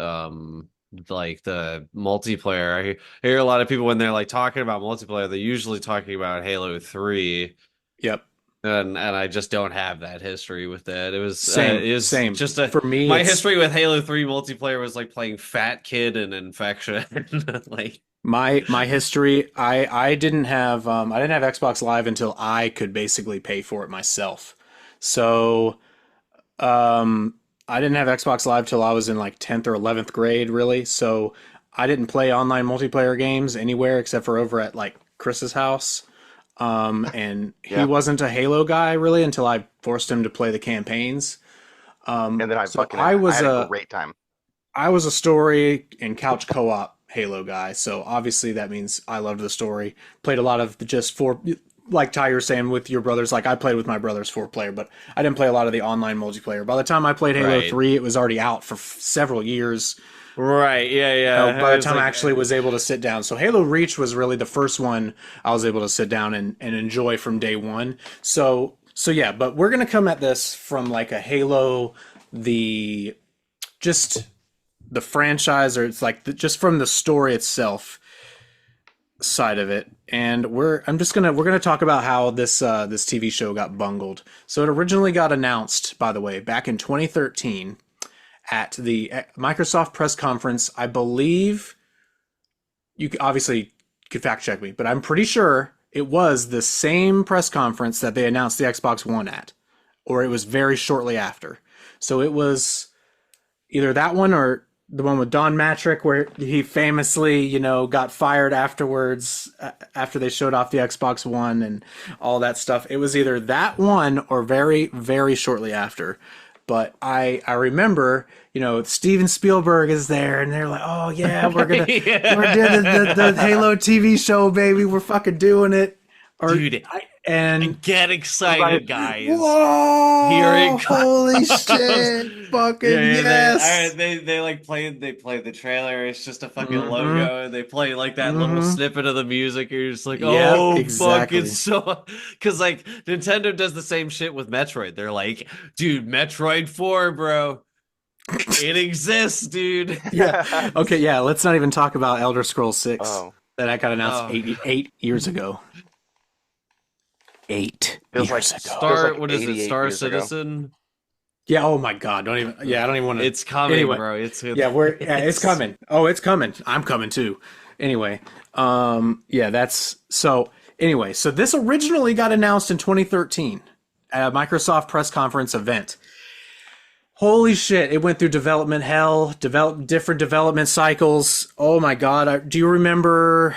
Speaker 3: like the multiplayer, I hear a lot of people when they're like talking about multiplayer, they're usually talking about Halo 3.
Speaker 2: Yep.
Speaker 3: And I just don't have that history with that.
Speaker 2: Same,
Speaker 3: It was
Speaker 2: same.
Speaker 3: just a
Speaker 2: For me,
Speaker 3: my
Speaker 2: it's
Speaker 3: history with Halo 3 multiplayer was like playing Fat Kid and Infection. Like
Speaker 2: my history. I didn't have Xbox Live until I could basically pay for it myself. So um I didn't have Xbox Live till I was in like 10th or 11th grade, really. So I didn't play online multiplayer games anywhere except for over at like Chris's house. And he
Speaker 1: Yeah.
Speaker 2: wasn't a Halo guy really until I forced him to play the campaigns.
Speaker 1: And then
Speaker 2: So I
Speaker 1: I
Speaker 2: was
Speaker 1: had a
Speaker 2: a
Speaker 1: great time.
Speaker 2: I was a story and couch co-op Halo guy, so obviously that means I loved the story. Played a lot of the just four, like Ty, you're saying with your brothers. Like I played with my brothers 4 player, but I didn't play a lot of the online multiplayer. By the time I played Halo
Speaker 3: right.
Speaker 2: 3, it was already out for several years.
Speaker 3: Right. Yeah,
Speaker 2: By
Speaker 3: yeah.
Speaker 2: the
Speaker 3: It's
Speaker 2: time I
Speaker 3: like
Speaker 2: actually was able to sit down, so Halo Reach was really the first one I was able to sit down and enjoy from day one. So yeah, but we're gonna come at this from like a Halo, the just the franchise, or it's like just from the story itself side of it. And we're gonna talk about how this TV show got bungled. So it originally got announced, by the way, back in 2013 at the Microsoft press conference. I believe obviously could fact check me, but I'm pretty sure it was the same press conference that they announced the Xbox One at, or it was very shortly after. So it was either that one or the one with Don Matrick, where he famously, got fired afterwards after they showed off the Xbox One and all that stuff. It was either that one or very, very shortly after. But I remember, Steven Spielberg is there, and they're like, "Oh yeah, we're doing
Speaker 3: yeah.
Speaker 2: the Halo TV show, baby. We're fucking doing it." Or
Speaker 3: Dude,
Speaker 2: And
Speaker 3: Get
Speaker 2: everybody,
Speaker 3: excited, guys. Here
Speaker 2: whoa,
Speaker 3: it
Speaker 2: holy
Speaker 3: comes.
Speaker 2: shit, fucking
Speaker 3: Yeah,
Speaker 2: yes.
Speaker 3: they like played the trailer. It's just a fucking
Speaker 2: Mm-hmm.
Speaker 3: logo. And they play like that little
Speaker 2: Mm-hmm.
Speaker 3: snippet of the music. And you're just like,
Speaker 2: Yep,
Speaker 3: oh fuck, it's
Speaker 2: exactly.
Speaker 3: so because like Nintendo does the same shit with Metroid. They're like, dude, Metroid 4, bro. It exists, dude.
Speaker 2: Yeah. Okay, yeah, let's not even talk about Elder Scrolls 6
Speaker 1: Oh,
Speaker 2: that I got announced
Speaker 3: Oh,
Speaker 2: 8 years ago. 8
Speaker 1: feels like
Speaker 2: years ago.
Speaker 1: feels
Speaker 3: Star,
Speaker 1: like
Speaker 3: what is it?
Speaker 1: 88
Speaker 3: Star
Speaker 1: years ago.
Speaker 3: Citizen?
Speaker 2: Yeah, oh my God, don't even, yeah, I don't even want to.
Speaker 3: It's coming,
Speaker 2: Anyway,
Speaker 3: bro.
Speaker 2: yeah, it's
Speaker 3: It's
Speaker 2: coming. Oh, it's coming. I'm coming too. Anyway, yeah, that's so. Anyway, so this originally got announced in 2013 at a Microsoft press conference event. Holy shit! It went through development hell, different development cycles. Oh my God! Do you remember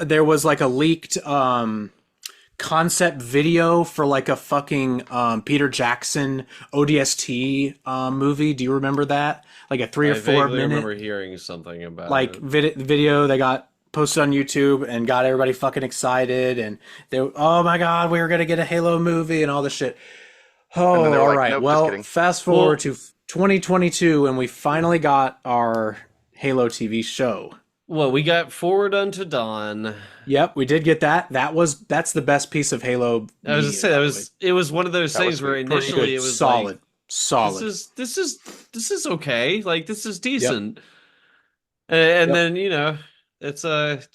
Speaker 2: there was like a leaked concept video for like a fucking Peter Jackson ODST movie? Do you remember that? Like a three or
Speaker 3: I
Speaker 2: four
Speaker 3: vaguely
Speaker 2: minute
Speaker 3: remember hearing something about
Speaker 2: like
Speaker 3: it.
Speaker 2: video that got posted on YouTube and got everybody fucking excited, and they, oh my God, we were gonna get a Halo movie and all this shit.
Speaker 1: And then
Speaker 2: Oh,
Speaker 1: they were
Speaker 2: all
Speaker 1: like,
Speaker 2: right.
Speaker 1: nope, just
Speaker 2: Well,
Speaker 1: kidding.
Speaker 2: fast forward
Speaker 3: Well,
Speaker 2: to 2022, and we finally got our Halo TV show.
Speaker 3: well, we got Forward Unto Dawn.
Speaker 2: Yep, we did get that. That's the best piece of Halo
Speaker 3: I was just
Speaker 2: media,
Speaker 3: saying
Speaker 2: by
Speaker 3: that
Speaker 2: the way.
Speaker 3: was it was one of those
Speaker 1: That was
Speaker 3: things where
Speaker 1: sweet.
Speaker 2: Pretty
Speaker 3: initially
Speaker 2: good,
Speaker 3: it was like
Speaker 2: solid, solid.
Speaker 3: this is okay, like this is
Speaker 2: Yep,
Speaker 3: decent. And
Speaker 2: yep.
Speaker 3: then, it's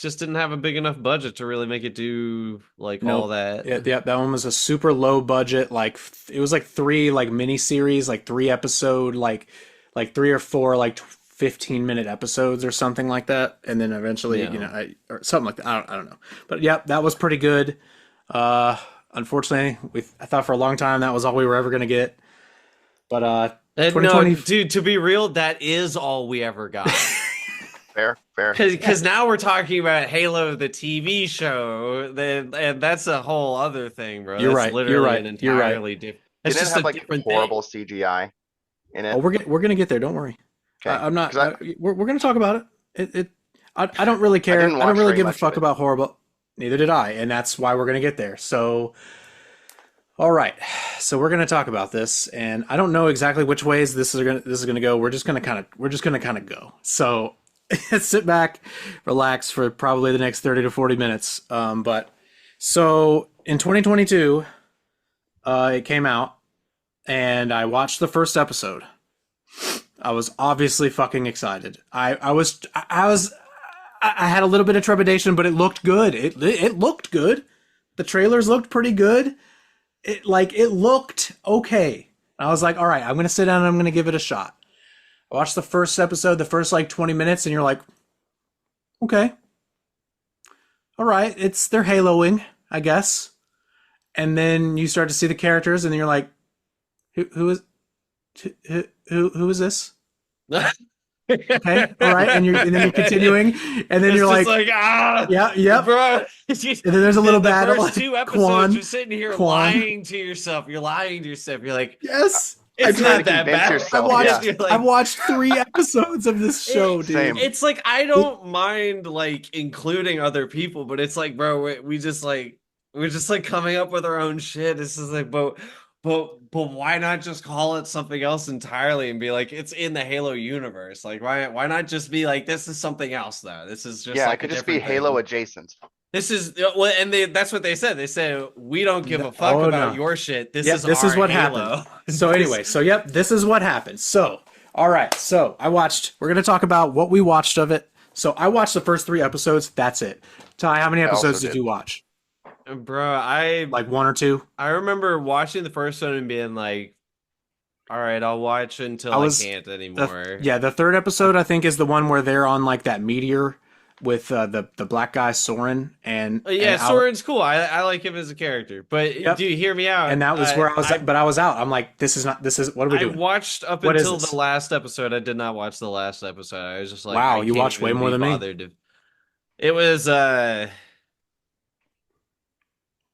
Speaker 3: just didn't have a big enough budget to really make it do like all
Speaker 2: Nope.
Speaker 3: that.
Speaker 2: Yep, yep. That one was a super low budget. Like it was like three like mini series, like 3 episode, like three or four like 15-minute episodes or something like that. And then eventually,
Speaker 3: Yeah.
Speaker 2: or something like that. I don't know. But yep, that was pretty good. Uh, unfortunately, I thought for a long time that was all we were ever gonna get. But
Speaker 3: And no,
Speaker 2: 2020.
Speaker 3: dude, to be real, that is all we ever got.
Speaker 1: Fair, fair.
Speaker 3: Because now we're talking about Halo, the TV show, and that's a whole other thing, bro.
Speaker 2: You're
Speaker 3: That's
Speaker 2: right. You're
Speaker 3: literally an
Speaker 2: right. You're right.
Speaker 3: entirely different. It's
Speaker 1: Didn't it
Speaker 3: just a
Speaker 1: have like
Speaker 3: different thing.
Speaker 1: horrible CGI in
Speaker 2: Oh,
Speaker 1: it?
Speaker 2: we're gonna get there. Don't worry.
Speaker 1: Okay,
Speaker 2: I'm not.
Speaker 1: because
Speaker 2: We're gonna talk about it. I don't really
Speaker 1: I
Speaker 2: care.
Speaker 1: didn't
Speaker 2: I don't
Speaker 1: watch
Speaker 2: really
Speaker 1: very
Speaker 2: give a
Speaker 1: much of
Speaker 2: fuck
Speaker 1: it.
Speaker 2: about horrible. Neither did I, and that's why we're gonna get there. So, all right. So we're gonna talk about this, and I don't know exactly which ways this is gonna go. We're just gonna kind of go. So sit back, relax for probably the next 30 to 40 minutes. But so in 2022, it came out, and I watched the first episode. I was obviously fucking excited. I had a little bit of trepidation, but it looked good. It looked good. The trailers looked pretty good. It looked okay. I was like, all right, I'm gonna sit down and I'm gonna give it a shot. I watched the first episode, the first like 20 minutes, and you're like, okay, all right, they're Haloing, I guess. And then you start to see the characters, and then you're like, who is who is this? Okay, all right, and then you're continuing, and then
Speaker 3: It's
Speaker 2: you're
Speaker 3: just
Speaker 2: like,
Speaker 3: like
Speaker 2: yeah, yep.
Speaker 3: bro.
Speaker 2: And then there's a little
Speaker 3: The
Speaker 2: battle,
Speaker 3: first
Speaker 2: like
Speaker 3: two episodes,
Speaker 2: Quan,
Speaker 3: you're sitting here
Speaker 2: Quan.
Speaker 3: lying to yourself. You're lying to yourself. You're like,
Speaker 2: Yes, I
Speaker 1: You're
Speaker 3: it's
Speaker 1: trying to
Speaker 3: not
Speaker 2: did.
Speaker 3: that
Speaker 1: convince
Speaker 3: bad.
Speaker 2: I
Speaker 1: yourself.
Speaker 2: watched
Speaker 1: Yeah,
Speaker 3: You're
Speaker 2: I
Speaker 3: like,
Speaker 2: watched 3 episodes of this show, dude.
Speaker 1: same.
Speaker 3: it's like I don't mind like including other people, but it's like, bro, we just like we're just like coming up with our own shit. It's just like, but why not just call it something else entirely and be like, it's in the Halo universe? Like, why not just be like, this is something else though? This is just
Speaker 1: Yeah, it
Speaker 3: like a
Speaker 1: could just be
Speaker 3: different
Speaker 1: Halo
Speaker 3: thing.
Speaker 1: adjacent.
Speaker 3: This is well, and that's what they said. They said we don't give a fuck
Speaker 2: Oh
Speaker 3: about
Speaker 2: no.
Speaker 3: your shit. This
Speaker 2: Yep,
Speaker 3: is
Speaker 2: this
Speaker 3: our
Speaker 2: is what happened.
Speaker 3: Halo.
Speaker 2: So anyway, so yep, this is what happened. So, all right. So, we're going to talk about what we watched of it. So, I watched the first 3 episodes. That's it. Ty, how many
Speaker 1: I also
Speaker 2: episodes did
Speaker 1: did.
Speaker 2: you watch?
Speaker 3: Bro, I
Speaker 2: Like one or two?
Speaker 3: I remember watching the first one and being like, all right, I'll watch
Speaker 2: I
Speaker 3: until I
Speaker 2: was
Speaker 3: can't anymore.
Speaker 2: yeah, the third episode I think is the one where they're on like that meteor with the black guy Soren
Speaker 3: Yeah,
Speaker 2: and
Speaker 3: Soren's cool. I like him as a character. But
Speaker 2: yep.
Speaker 3: do you hear me out?
Speaker 2: And that was where I was out. I'm like, this is what are we
Speaker 3: I
Speaker 2: doing?
Speaker 3: watched up
Speaker 2: What is
Speaker 3: until
Speaker 2: this?
Speaker 3: the last episode. I did not watch the last episode. I was just like,
Speaker 2: Wow,
Speaker 3: I
Speaker 2: you
Speaker 3: can't
Speaker 2: watched way
Speaker 3: even
Speaker 2: more
Speaker 3: be
Speaker 2: than me.
Speaker 3: bothered to. It was it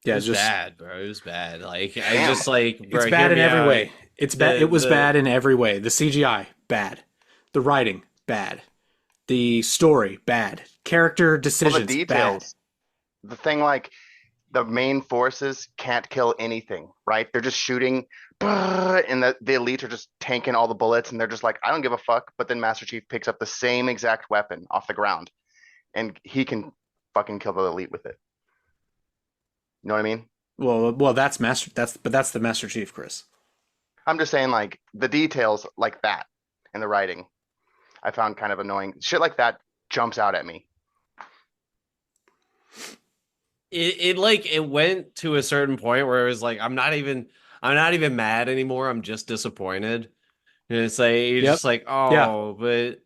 Speaker 2: Yeah,
Speaker 3: was
Speaker 2: just
Speaker 3: bad, bro. It was bad. Like I
Speaker 1: Damn.
Speaker 3: just like, bro,
Speaker 2: it's
Speaker 3: hear
Speaker 2: bad in
Speaker 3: me
Speaker 2: every
Speaker 3: out.
Speaker 2: way. It's bad. It was
Speaker 3: The
Speaker 2: bad in every way. The CGI, bad. The writing, bad. The story, bad. Character
Speaker 1: Well, the
Speaker 2: decisions, bad.
Speaker 1: details. The thing, like, the main forces can't kill anything, right? They're just shooting, and the elites are just tanking all the bullets, and they're just like, I don't give a fuck. But then Master Chief picks up the same exact weapon off the ground, and he can fucking kill the elite with it. You know what I mean?
Speaker 2: Well, that's the Master Chief, Chris.
Speaker 1: I'm just saying, like, the details like that and the writing, I found kind of annoying. Shit like that jumps out at me.
Speaker 3: It went to a certain point where it was like I'm not even mad anymore. I'm just disappointed. And it's like you're
Speaker 2: Yep.
Speaker 3: just like,
Speaker 2: Yeah.
Speaker 3: oh, but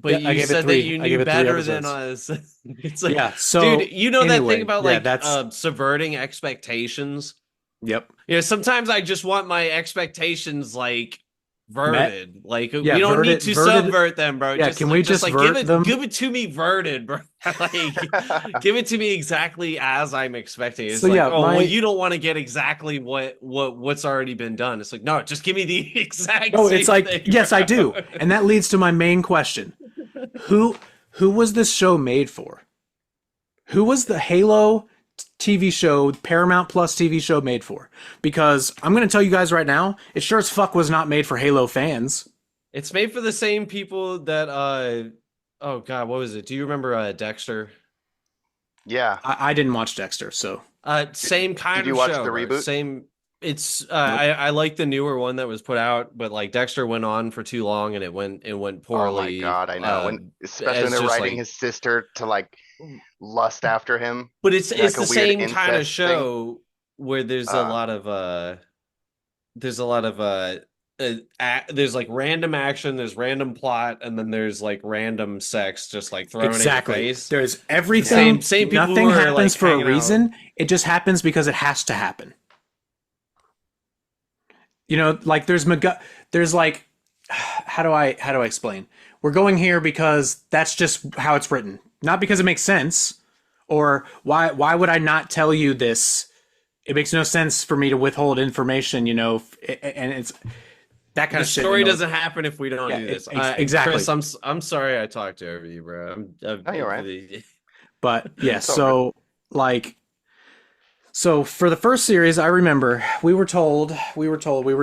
Speaker 2: Yeah. I
Speaker 3: you
Speaker 2: gave it
Speaker 3: said that
Speaker 2: three.
Speaker 3: you
Speaker 2: I gave
Speaker 3: knew
Speaker 2: it three
Speaker 3: better than
Speaker 2: episodes.
Speaker 3: us. It's like,
Speaker 2: Yeah.
Speaker 3: dude,
Speaker 2: So
Speaker 3: you know that thing
Speaker 2: anyway,
Speaker 3: about
Speaker 2: yeah.
Speaker 3: like
Speaker 2: That's
Speaker 3: subverting expectations?
Speaker 2: yep.
Speaker 3: Sometimes I just want my expectations like
Speaker 2: Met.
Speaker 3: verted. Like
Speaker 2: Yeah.
Speaker 3: we don't need to
Speaker 2: Verted.
Speaker 3: subvert them, bro.
Speaker 2: Yeah.
Speaker 3: Just
Speaker 2: Can we
Speaker 3: like just
Speaker 2: just
Speaker 3: like
Speaker 2: vert them?
Speaker 3: give it to me verted, bro. Like give it to me exactly as I'm expecting. It's
Speaker 2: So
Speaker 3: like,
Speaker 2: yeah,
Speaker 3: oh well,
Speaker 2: my
Speaker 3: you don't want to get exactly what's already been done. It's like, no, just give me the exact
Speaker 2: no, it's
Speaker 3: same
Speaker 2: like
Speaker 3: thing,
Speaker 2: yes, I
Speaker 3: bro.
Speaker 2: do, and that leads to my main question: who who was this show made for? Who was the Halo TV show, Paramount Plus TV show made for? Because I'm going to tell you guys right now, it sure as fuck was not made for Halo fans.
Speaker 3: It's made for the same people that oh god, what was it? Do you remember Dexter?
Speaker 1: Yeah.
Speaker 2: I didn't watch Dexter, so
Speaker 3: Same
Speaker 1: Did
Speaker 3: kind
Speaker 1: you
Speaker 3: of
Speaker 1: watch
Speaker 3: show,
Speaker 1: the
Speaker 3: bro.
Speaker 1: reboot?
Speaker 3: Same. It's
Speaker 2: nope.
Speaker 3: I like the newer one that was put out, but like Dexter went on for too long and it went
Speaker 1: Oh my
Speaker 3: poorly.
Speaker 1: God, I know. Especially when
Speaker 3: As
Speaker 1: they're
Speaker 3: just
Speaker 1: writing
Speaker 3: like,
Speaker 1: his sister to like lust after him
Speaker 3: but it's
Speaker 1: in like
Speaker 3: it's
Speaker 1: a
Speaker 3: the
Speaker 1: weird
Speaker 3: same kind of
Speaker 1: incest thing.
Speaker 3: show where
Speaker 1: Uh,
Speaker 3: there's a lot of there's like random action, there's random plot, and then there's like random sex just like thrown at your
Speaker 2: Exactly.
Speaker 3: face.
Speaker 2: There's
Speaker 1: yeah.
Speaker 2: everything.
Speaker 3: Same people who
Speaker 2: Nothing
Speaker 3: are
Speaker 2: happens
Speaker 3: like
Speaker 2: for a
Speaker 3: hanging out.
Speaker 2: reason. It just happens because it has to happen. You know, like there's like how do I explain? We're going here because that's just how it's written. Not because it makes sense or why would I not tell you this? It makes no sense for me to withhold information, you know, and it's that kind
Speaker 3: The
Speaker 2: of shit
Speaker 3: story
Speaker 2: annoys.
Speaker 3: doesn't happen if we don't
Speaker 2: Yeah,
Speaker 3: do this.
Speaker 2: exactly.
Speaker 3: Chris, I'm sorry I talked over you, bro.
Speaker 1: No, you're right.
Speaker 2: But yeah,
Speaker 1: It's all good.
Speaker 2: like so for the first series, I remember we were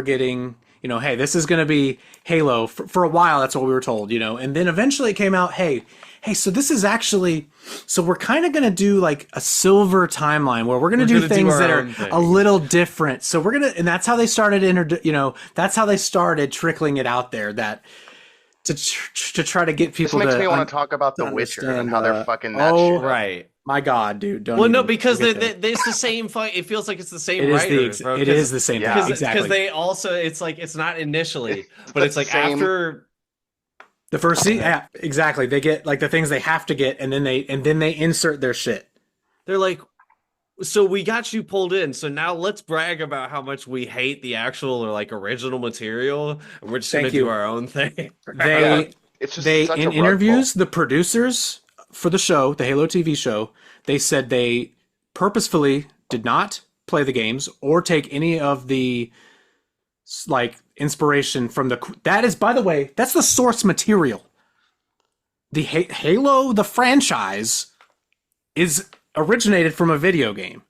Speaker 2: getting, you know, hey, this is going to be Halo for a while. That's what we were told, you know, and then eventually it came out, hey, so this is actually, so we're kind of going to do like a silver timeline where we're going to
Speaker 3: We're
Speaker 2: do
Speaker 3: gonna do
Speaker 2: things
Speaker 3: our
Speaker 2: that are
Speaker 3: own
Speaker 2: a
Speaker 3: thing.
Speaker 2: little different. So we're gonna, and that's how they started, you know, that's how they started trickling it out there that to try to get
Speaker 1: This
Speaker 2: people
Speaker 1: makes me want to talk about
Speaker 2: to
Speaker 1: The Witcher and
Speaker 2: understand.
Speaker 1: how they're fucking that shit
Speaker 2: Oh
Speaker 1: up.
Speaker 3: Right.
Speaker 2: my God, dude,
Speaker 3: Well, no,
Speaker 2: don't
Speaker 3: because
Speaker 2: get there.
Speaker 3: it's the same. It feels like it's the same
Speaker 2: It is
Speaker 3: writers, bro.
Speaker 2: it is the same thing.
Speaker 1: Yeah,
Speaker 3: Because
Speaker 2: Exactly.
Speaker 3: they also it's like it's not initially,
Speaker 1: it's
Speaker 3: but
Speaker 1: the
Speaker 3: it's like
Speaker 1: same.
Speaker 3: after.
Speaker 2: The first season,
Speaker 3: uh,
Speaker 2: yeah, exactly. They get like the things they have to get, and then they insert their shit.
Speaker 3: They're like, so we got you pulled in. So now let's brag about how much we hate the actual or like original material, and we're just gonna
Speaker 2: Thank
Speaker 3: do
Speaker 2: you.
Speaker 3: our own thing.
Speaker 1: Yeah,
Speaker 2: They
Speaker 1: it's just
Speaker 2: they
Speaker 1: such a
Speaker 2: in
Speaker 1: rug pull.
Speaker 2: interviews, the producers for the show, the Halo TV show, they said they purposefully did not play the games or take any of the like inspiration from the that is by the way that's the source material. The Halo the franchise is originated from a video game.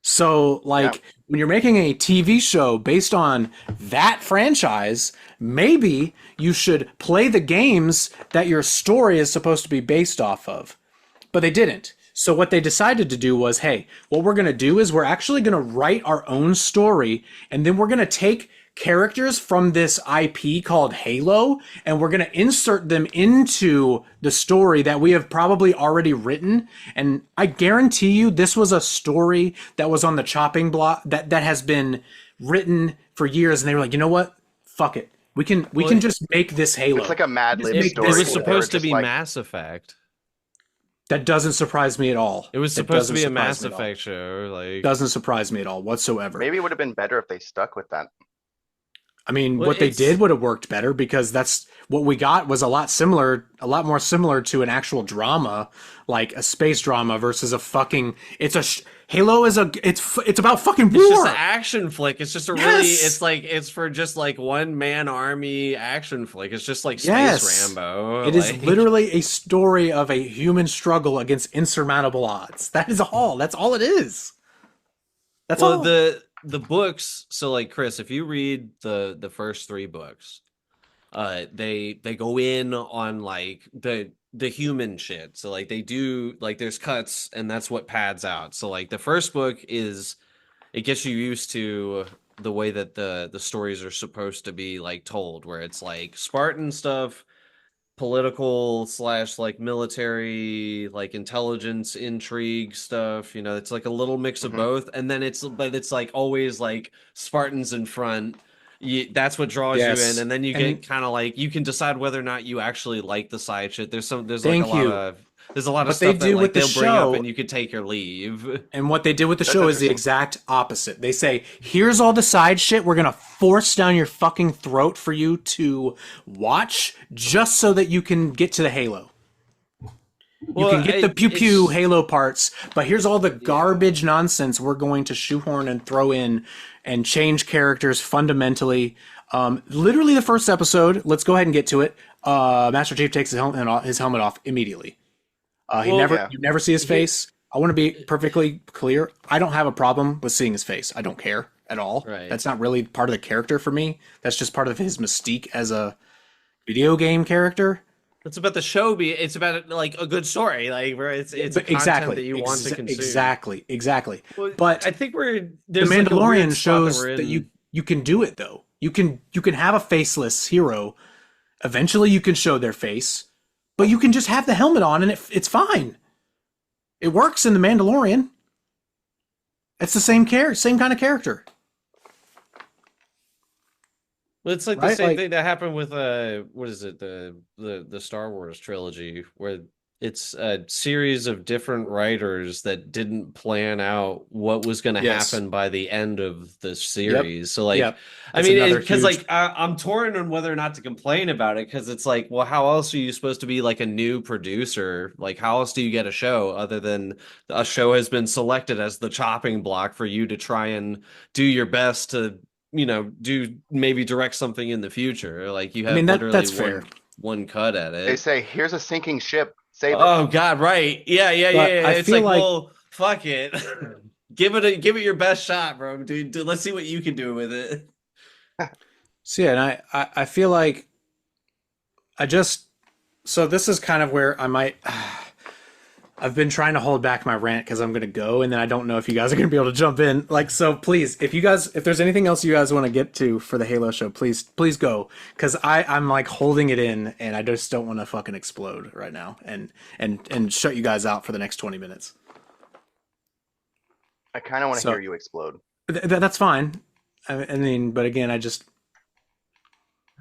Speaker 2: So,
Speaker 1: Yeah,
Speaker 2: like, when you're making a TV show based on that franchise, maybe you should play the games that your story is supposed to be based off of. But they didn't. So, what they decided to do was hey, what we're going to do is we're actually going to write our own story, and then we're going to take characters from this IP called Halo, and we're going to insert them into the story that we have probably already written. And I guarantee you, this was a story that was on the chopping block that has been written for years. And they were like, you know what? Fuck it. We
Speaker 3: Well,
Speaker 2: can just make this
Speaker 1: it's
Speaker 2: Halo.
Speaker 1: like a Mad
Speaker 2: Just
Speaker 1: Lib
Speaker 2: make
Speaker 3: it
Speaker 2: this
Speaker 1: story
Speaker 3: was
Speaker 1: where
Speaker 2: Halo.
Speaker 1: they were
Speaker 3: supposed to
Speaker 1: just
Speaker 3: be
Speaker 1: like,
Speaker 3: Mass Effect.
Speaker 2: That doesn't surprise me at all.
Speaker 3: It was
Speaker 2: That
Speaker 3: supposed to
Speaker 2: doesn't
Speaker 3: be a
Speaker 2: surprise
Speaker 3: Mass
Speaker 2: me at all.
Speaker 3: Effect show. Like,
Speaker 2: Doesn't surprise me at all whatsoever.
Speaker 1: maybe it would have been better if they stuck with that.
Speaker 2: I mean,
Speaker 3: well,
Speaker 2: what they did
Speaker 3: it's
Speaker 2: would have worked better because that's what we got was a lot more similar to an actual drama, like a space drama versus a fucking. Halo is it's about fucking
Speaker 3: It's just an
Speaker 2: war.
Speaker 3: action flick. It's just a really,
Speaker 2: Yes.
Speaker 3: it's for just like one man army action flick. It's just like Space
Speaker 2: Yes.
Speaker 3: Rambo.
Speaker 2: It is
Speaker 3: Like,
Speaker 2: literally a story of a human struggle against insurmountable odds. That is all. That's all it is. That's
Speaker 3: well,
Speaker 2: all.
Speaker 3: the books. So like Chris, if you read the first three books, they go in on like the human shit. So like they do like there's cuts and that's what pads out. So like the first book is it gets you used to the way that the stories are supposed to be like told, where it's like Spartan stuff, political slash like military, like intelligence intrigue stuff. You know, it's like a little mix of
Speaker 1: Hmm.
Speaker 3: both, and then it's like always like Spartans in front. That's what draws you in,
Speaker 2: Yes.
Speaker 3: and then you
Speaker 2: And
Speaker 3: get kind of like you can decide whether or not you actually like the side shit. There's like a
Speaker 2: thank
Speaker 3: lot
Speaker 2: you.
Speaker 3: of there's a lot of
Speaker 2: What they
Speaker 3: stuff that
Speaker 2: do
Speaker 3: like
Speaker 2: with the
Speaker 3: they'll bring up
Speaker 2: show
Speaker 3: and you could take or leave.
Speaker 2: And what they did with the
Speaker 1: That's
Speaker 2: show is the
Speaker 1: interesting.
Speaker 2: exact opposite. They say, here's all the side shit we're going to force down your fucking throat for you to watch just so that you can get to the Halo. You can
Speaker 3: Well,
Speaker 2: get the pew pew
Speaker 3: it's
Speaker 2: Halo parts, but here's all the
Speaker 3: yeah.
Speaker 2: garbage nonsense we're going to shoehorn and throw in and change characters fundamentally. Literally, the first episode, let's go ahead and get to it. Master Chief takes his helmet off immediately.
Speaker 3: Well,
Speaker 1: Yeah.
Speaker 2: You never see his
Speaker 3: here,
Speaker 2: face. I want to be perfectly clear. I don't have a problem with seeing his face. I don't care at all.
Speaker 3: right.
Speaker 2: That's not really part of the character for me. That's just part of his mystique as a video game character.
Speaker 3: It's about the show be it's about like a good story, like where it's a
Speaker 2: But
Speaker 3: content that
Speaker 2: exactly,
Speaker 3: you want to consume.
Speaker 2: exactly.
Speaker 3: Well,
Speaker 2: But
Speaker 3: I think we're
Speaker 2: the
Speaker 3: there's like a weird
Speaker 2: Mandalorian
Speaker 3: spot that
Speaker 2: shows
Speaker 3: we're
Speaker 2: that
Speaker 3: in.
Speaker 2: you can do it though. You can have a faceless hero. Eventually, you can show their face, but you can just have the helmet on and it's fine. It works in the Mandalorian. It's the same kind of character,
Speaker 3: Well, it's like the
Speaker 2: right?
Speaker 3: same
Speaker 2: Like,
Speaker 3: thing that happened with what is it, the Star Wars trilogy, where it's a series of different writers that didn't plan out what was going to
Speaker 2: yes,
Speaker 3: happen by the end of the
Speaker 2: yep,
Speaker 3: series. So like,
Speaker 2: yep.
Speaker 3: I
Speaker 2: That's
Speaker 3: mean,
Speaker 2: another
Speaker 3: because
Speaker 2: huge.
Speaker 3: like I'm torn on whether or not to complain about it because it's like, well, how else are you supposed to be like a new producer? Like, how else do you get a show other than a show has been selected as the chopping block for you to try and do your best to do maybe direct something in the future. Like you
Speaker 2: I mean
Speaker 3: have literally
Speaker 2: that's fair,
Speaker 3: one cut at
Speaker 1: They
Speaker 3: it.
Speaker 1: say, here's a sinking ship, save it.
Speaker 3: Oh God, right. Yeah, yeah, yeah,
Speaker 2: but
Speaker 3: yeah.
Speaker 2: I
Speaker 3: It's
Speaker 2: feel
Speaker 3: like,
Speaker 2: like
Speaker 3: well, fuck it. Give it your best shot, bro. Dude, let's see what you can do with it.
Speaker 2: so yeah, and I feel like I just so this is kind of where I might. I've been trying to hold back my rant because I'm gonna go, and then I don't know if you guys are gonna be able to jump in. Like, so please, if there's anything else you guys want to get to for the Halo show, please go, because I'm like holding it in, and I just don't want to fucking explode right now, and shut you guys out for the next 20 minutes.
Speaker 1: I kind of want to
Speaker 2: So
Speaker 1: hear you explode.
Speaker 2: that's fine. I mean, but again, I just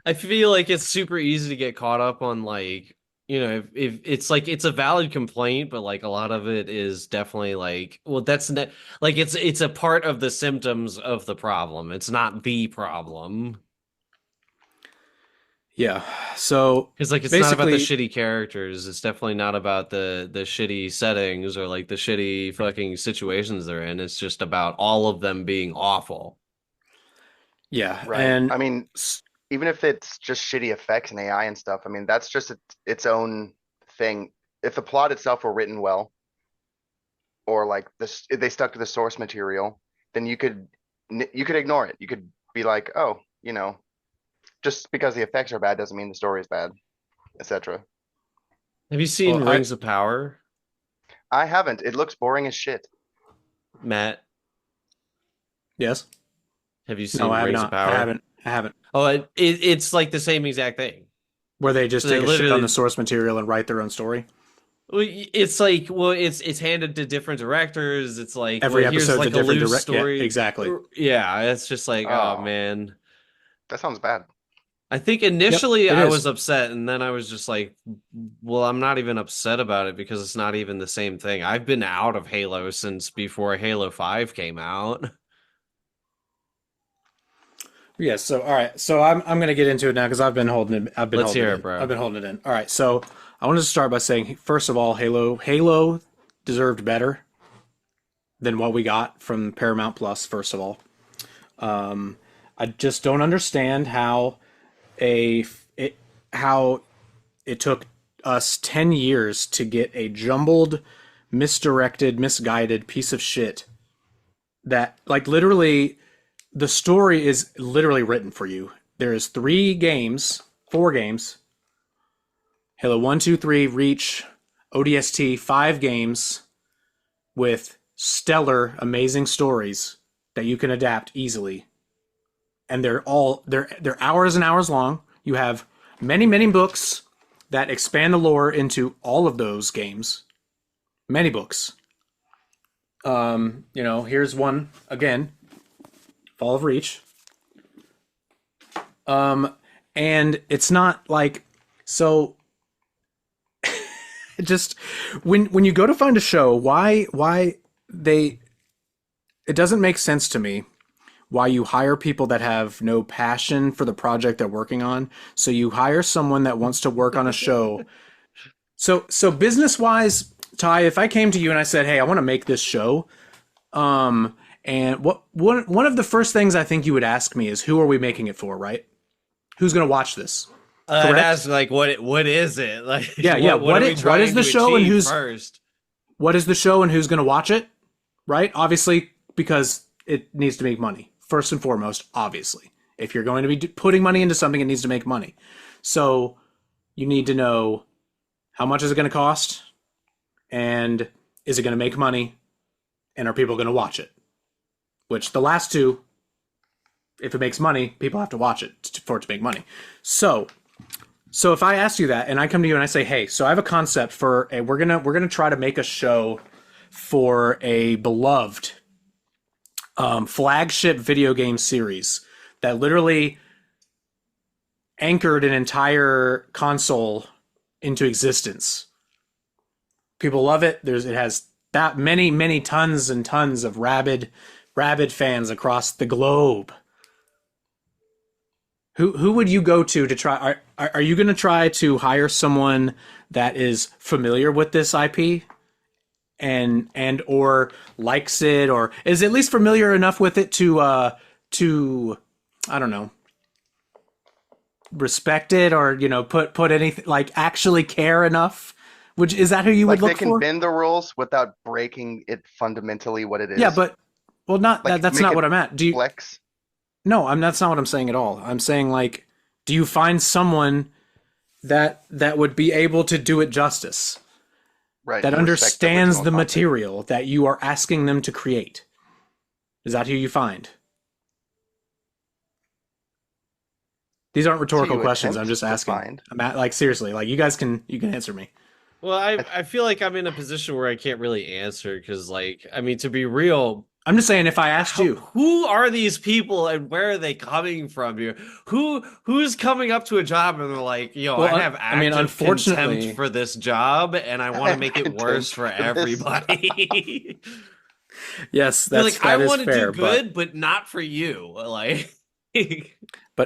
Speaker 3: I feel like it's super easy to get caught up on like, if it's like it's a valid complaint, but like a lot of it is definitely like, well, that's ne like it's a part of the symptoms of the problem. It's not the problem.
Speaker 2: yeah. So
Speaker 3: Because like it's not about the
Speaker 2: basically,
Speaker 3: shitty characters. It's definitely not about the shitty settings or like the shitty fucking situations they're in. It's just about all of them being awful.
Speaker 2: yeah,
Speaker 1: Right.
Speaker 2: and
Speaker 1: I mean, even if it's just shitty effects and AI and stuff, I mean, that's just its own thing. If the plot itself were written well, or like this, if they stuck to the source material, then you could ignore it. You could be like, oh, just because the effects are bad doesn't mean the story is bad, etc.
Speaker 3: Have you seen
Speaker 2: well, I
Speaker 3: Rings of Power,
Speaker 1: I haven't. It looks boring as shit.
Speaker 3: Matt?
Speaker 2: yes,
Speaker 3: Have you
Speaker 2: no,
Speaker 3: seen
Speaker 2: I have
Speaker 3: Rings of
Speaker 2: not. I
Speaker 3: Power?
Speaker 2: haven't. I haven't.
Speaker 3: Oh, it's like the same exact thing.
Speaker 2: Where they just
Speaker 3: So they
Speaker 2: take a shit on the
Speaker 3: literally,
Speaker 2: source material and write their own story.
Speaker 3: well, it's like, well, it's handed to different directors. It's like, well,
Speaker 2: Every
Speaker 3: here's
Speaker 2: episode's a
Speaker 3: like a
Speaker 2: different
Speaker 3: loose
Speaker 2: direct. Yeah,
Speaker 3: story.
Speaker 2: exactly.
Speaker 3: Yeah, it's just like, oh
Speaker 1: Oh,
Speaker 3: man.
Speaker 1: that sounds bad.
Speaker 3: I think
Speaker 2: Yep,
Speaker 3: initially
Speaker 2: it
Speaker 3: I
Speaker 2: is.
Speaker 3: was upset, and then I was just like, well, I'm not even upset about it because it's not even the same thing. I've been out of Halo since before Halo 5 came out.
Speaker 2: Yes. So all right. So I'm gonna get into it now because I've been
Speaker 3: Let's
Speaker 2: holding
Speaker 3: hear
Speaker 2: it
Speaker 3: it,
Speaker 2: in. I've
Speaker 3: bro.
Speaker 2: been holding it in. All right. So I wanted to start by saying first of all, Halo deserved better. than what we got from Paramount Plus, first of all. I just don't understand a it how it took us 10 years to get a jumbled, misdirected, misguided piece of shit that like literally the story is literally written for you. There is 4 games. Halo 1, 2, 3, Reach, ODST, 5 games with stellar, amazing stories that you can adapt easily. And they're hours and hours long. You have many books that expand the lore into all of those games. Many books. Here's one again. Fall of Reach. And it's not like so just when you go to find a show, why they it doesn't make sense to me why you hire people that have no passion for the project they're working on. So you hire someone that wants to work on a show. So business wise, Ty, if I came to you and I said, "Hey, I want to make this show," and one of the first things I think you would ask me is, "Who are we making it for?" Right? Who's going to watch this? Correct?
Speaker 3: That's like what is it? Like
Speaker 2: Yeah.
Speaker 3: what are we
Speaker 2: What is
Speaker 3: trying
Speaker 2: the
Speaker 3: to
Speaker 2: show and
Speaker 3: achieve
Speaker 2: who's
Speaker 3: first?
Speaker 2: what is the show and who's going to watch it? Right? Obviously, because it needs to make money. First and foremost, obviously. If you're going to be putting money into something, it needs to make money. So you need to know how much is it going to cost, and is it going to make money, and are people going to watch it? Which the last two, if it makes money, people have to watch it for it to make money. So if I ask you that and I come to you and I say, "Hey, so I have a concept for we're gonna try to make a show for a beloved flagship video game series that literally anchored an entire console into existence. People love it. It has that many tons and tons of rabid fans across the globe." Who would you go to try? Are you going to try to hire someone that is familiar with this IP and or likes it, or is at least familiar enough with it to I don't know, respect it, or put anything, like actually care enough? Which is that who you would
Speaker 1: Like they
Speaker 2: look
Speaker 1: can
Speaker 2: for?
Speaker 1: bend the rules without breaking it fundamentally what it
Speaker 2: Yeah,
Speaker 1: is.
Speaker 2: but well, not that.
Speaker 1: Like
Speaker 2: That's
Speaker 1: make
Speaker 2: not
Speaker 1: it
Speaker 2: what I'm at. Do you?
Speaker 1: flex.
Speaker 2: No, that's not what I'm saying at all. I'm saying like, do you find someone that would be able to do it justice,
Speaker 1: Right,
Speaker 2: that
Speaker 1: who respect the
Speaker 2: understands
Speaker 1: original
Speaker 2: the
Speaker 1: content.
Speaker 2: material that you are asking them to create? Is that who you find? These aren't
Speaker 1: So
Speaker 2: rhetorical
Speaker 1: you
Speaker 2: questions. I'm
Speaker 1: attempt
Speaker 2: just
Speaker 1: to
Speaker 2: asking.
Speaker 1: find.
Speaker 2: Like seriously, like you can answer me.
Speaker 3: Well,
Speaker 1: I,
Speaker 3: I feel like I'm in a position where I can't really answer because, like, I mean, to be real,
Speaker 2: I'm just saying if I asked you,
Speaker 3: who are these people and where are they coming from here? Who's coming up to a job and they're like, yo, I have
Speaker 2: I mean,
Speaker 3: active contempt
Speaker 2: unfortunately,
Speaker 3: for this job and I
Speaker 1: I
Speaker 3: want to
Speaker 1: have
Speaker 3: make it worse
Speaker 1: contempt
Speaker 3: for
Speaker 1: for this job.
Speaker 3: everybody.
Speaker 2: yes,
Speaker 3: They're like, I
Speaker 2: that is
Speaker 3: want to do
Speaker 2: fair, but
Speaker 3: good, but not for you. Like,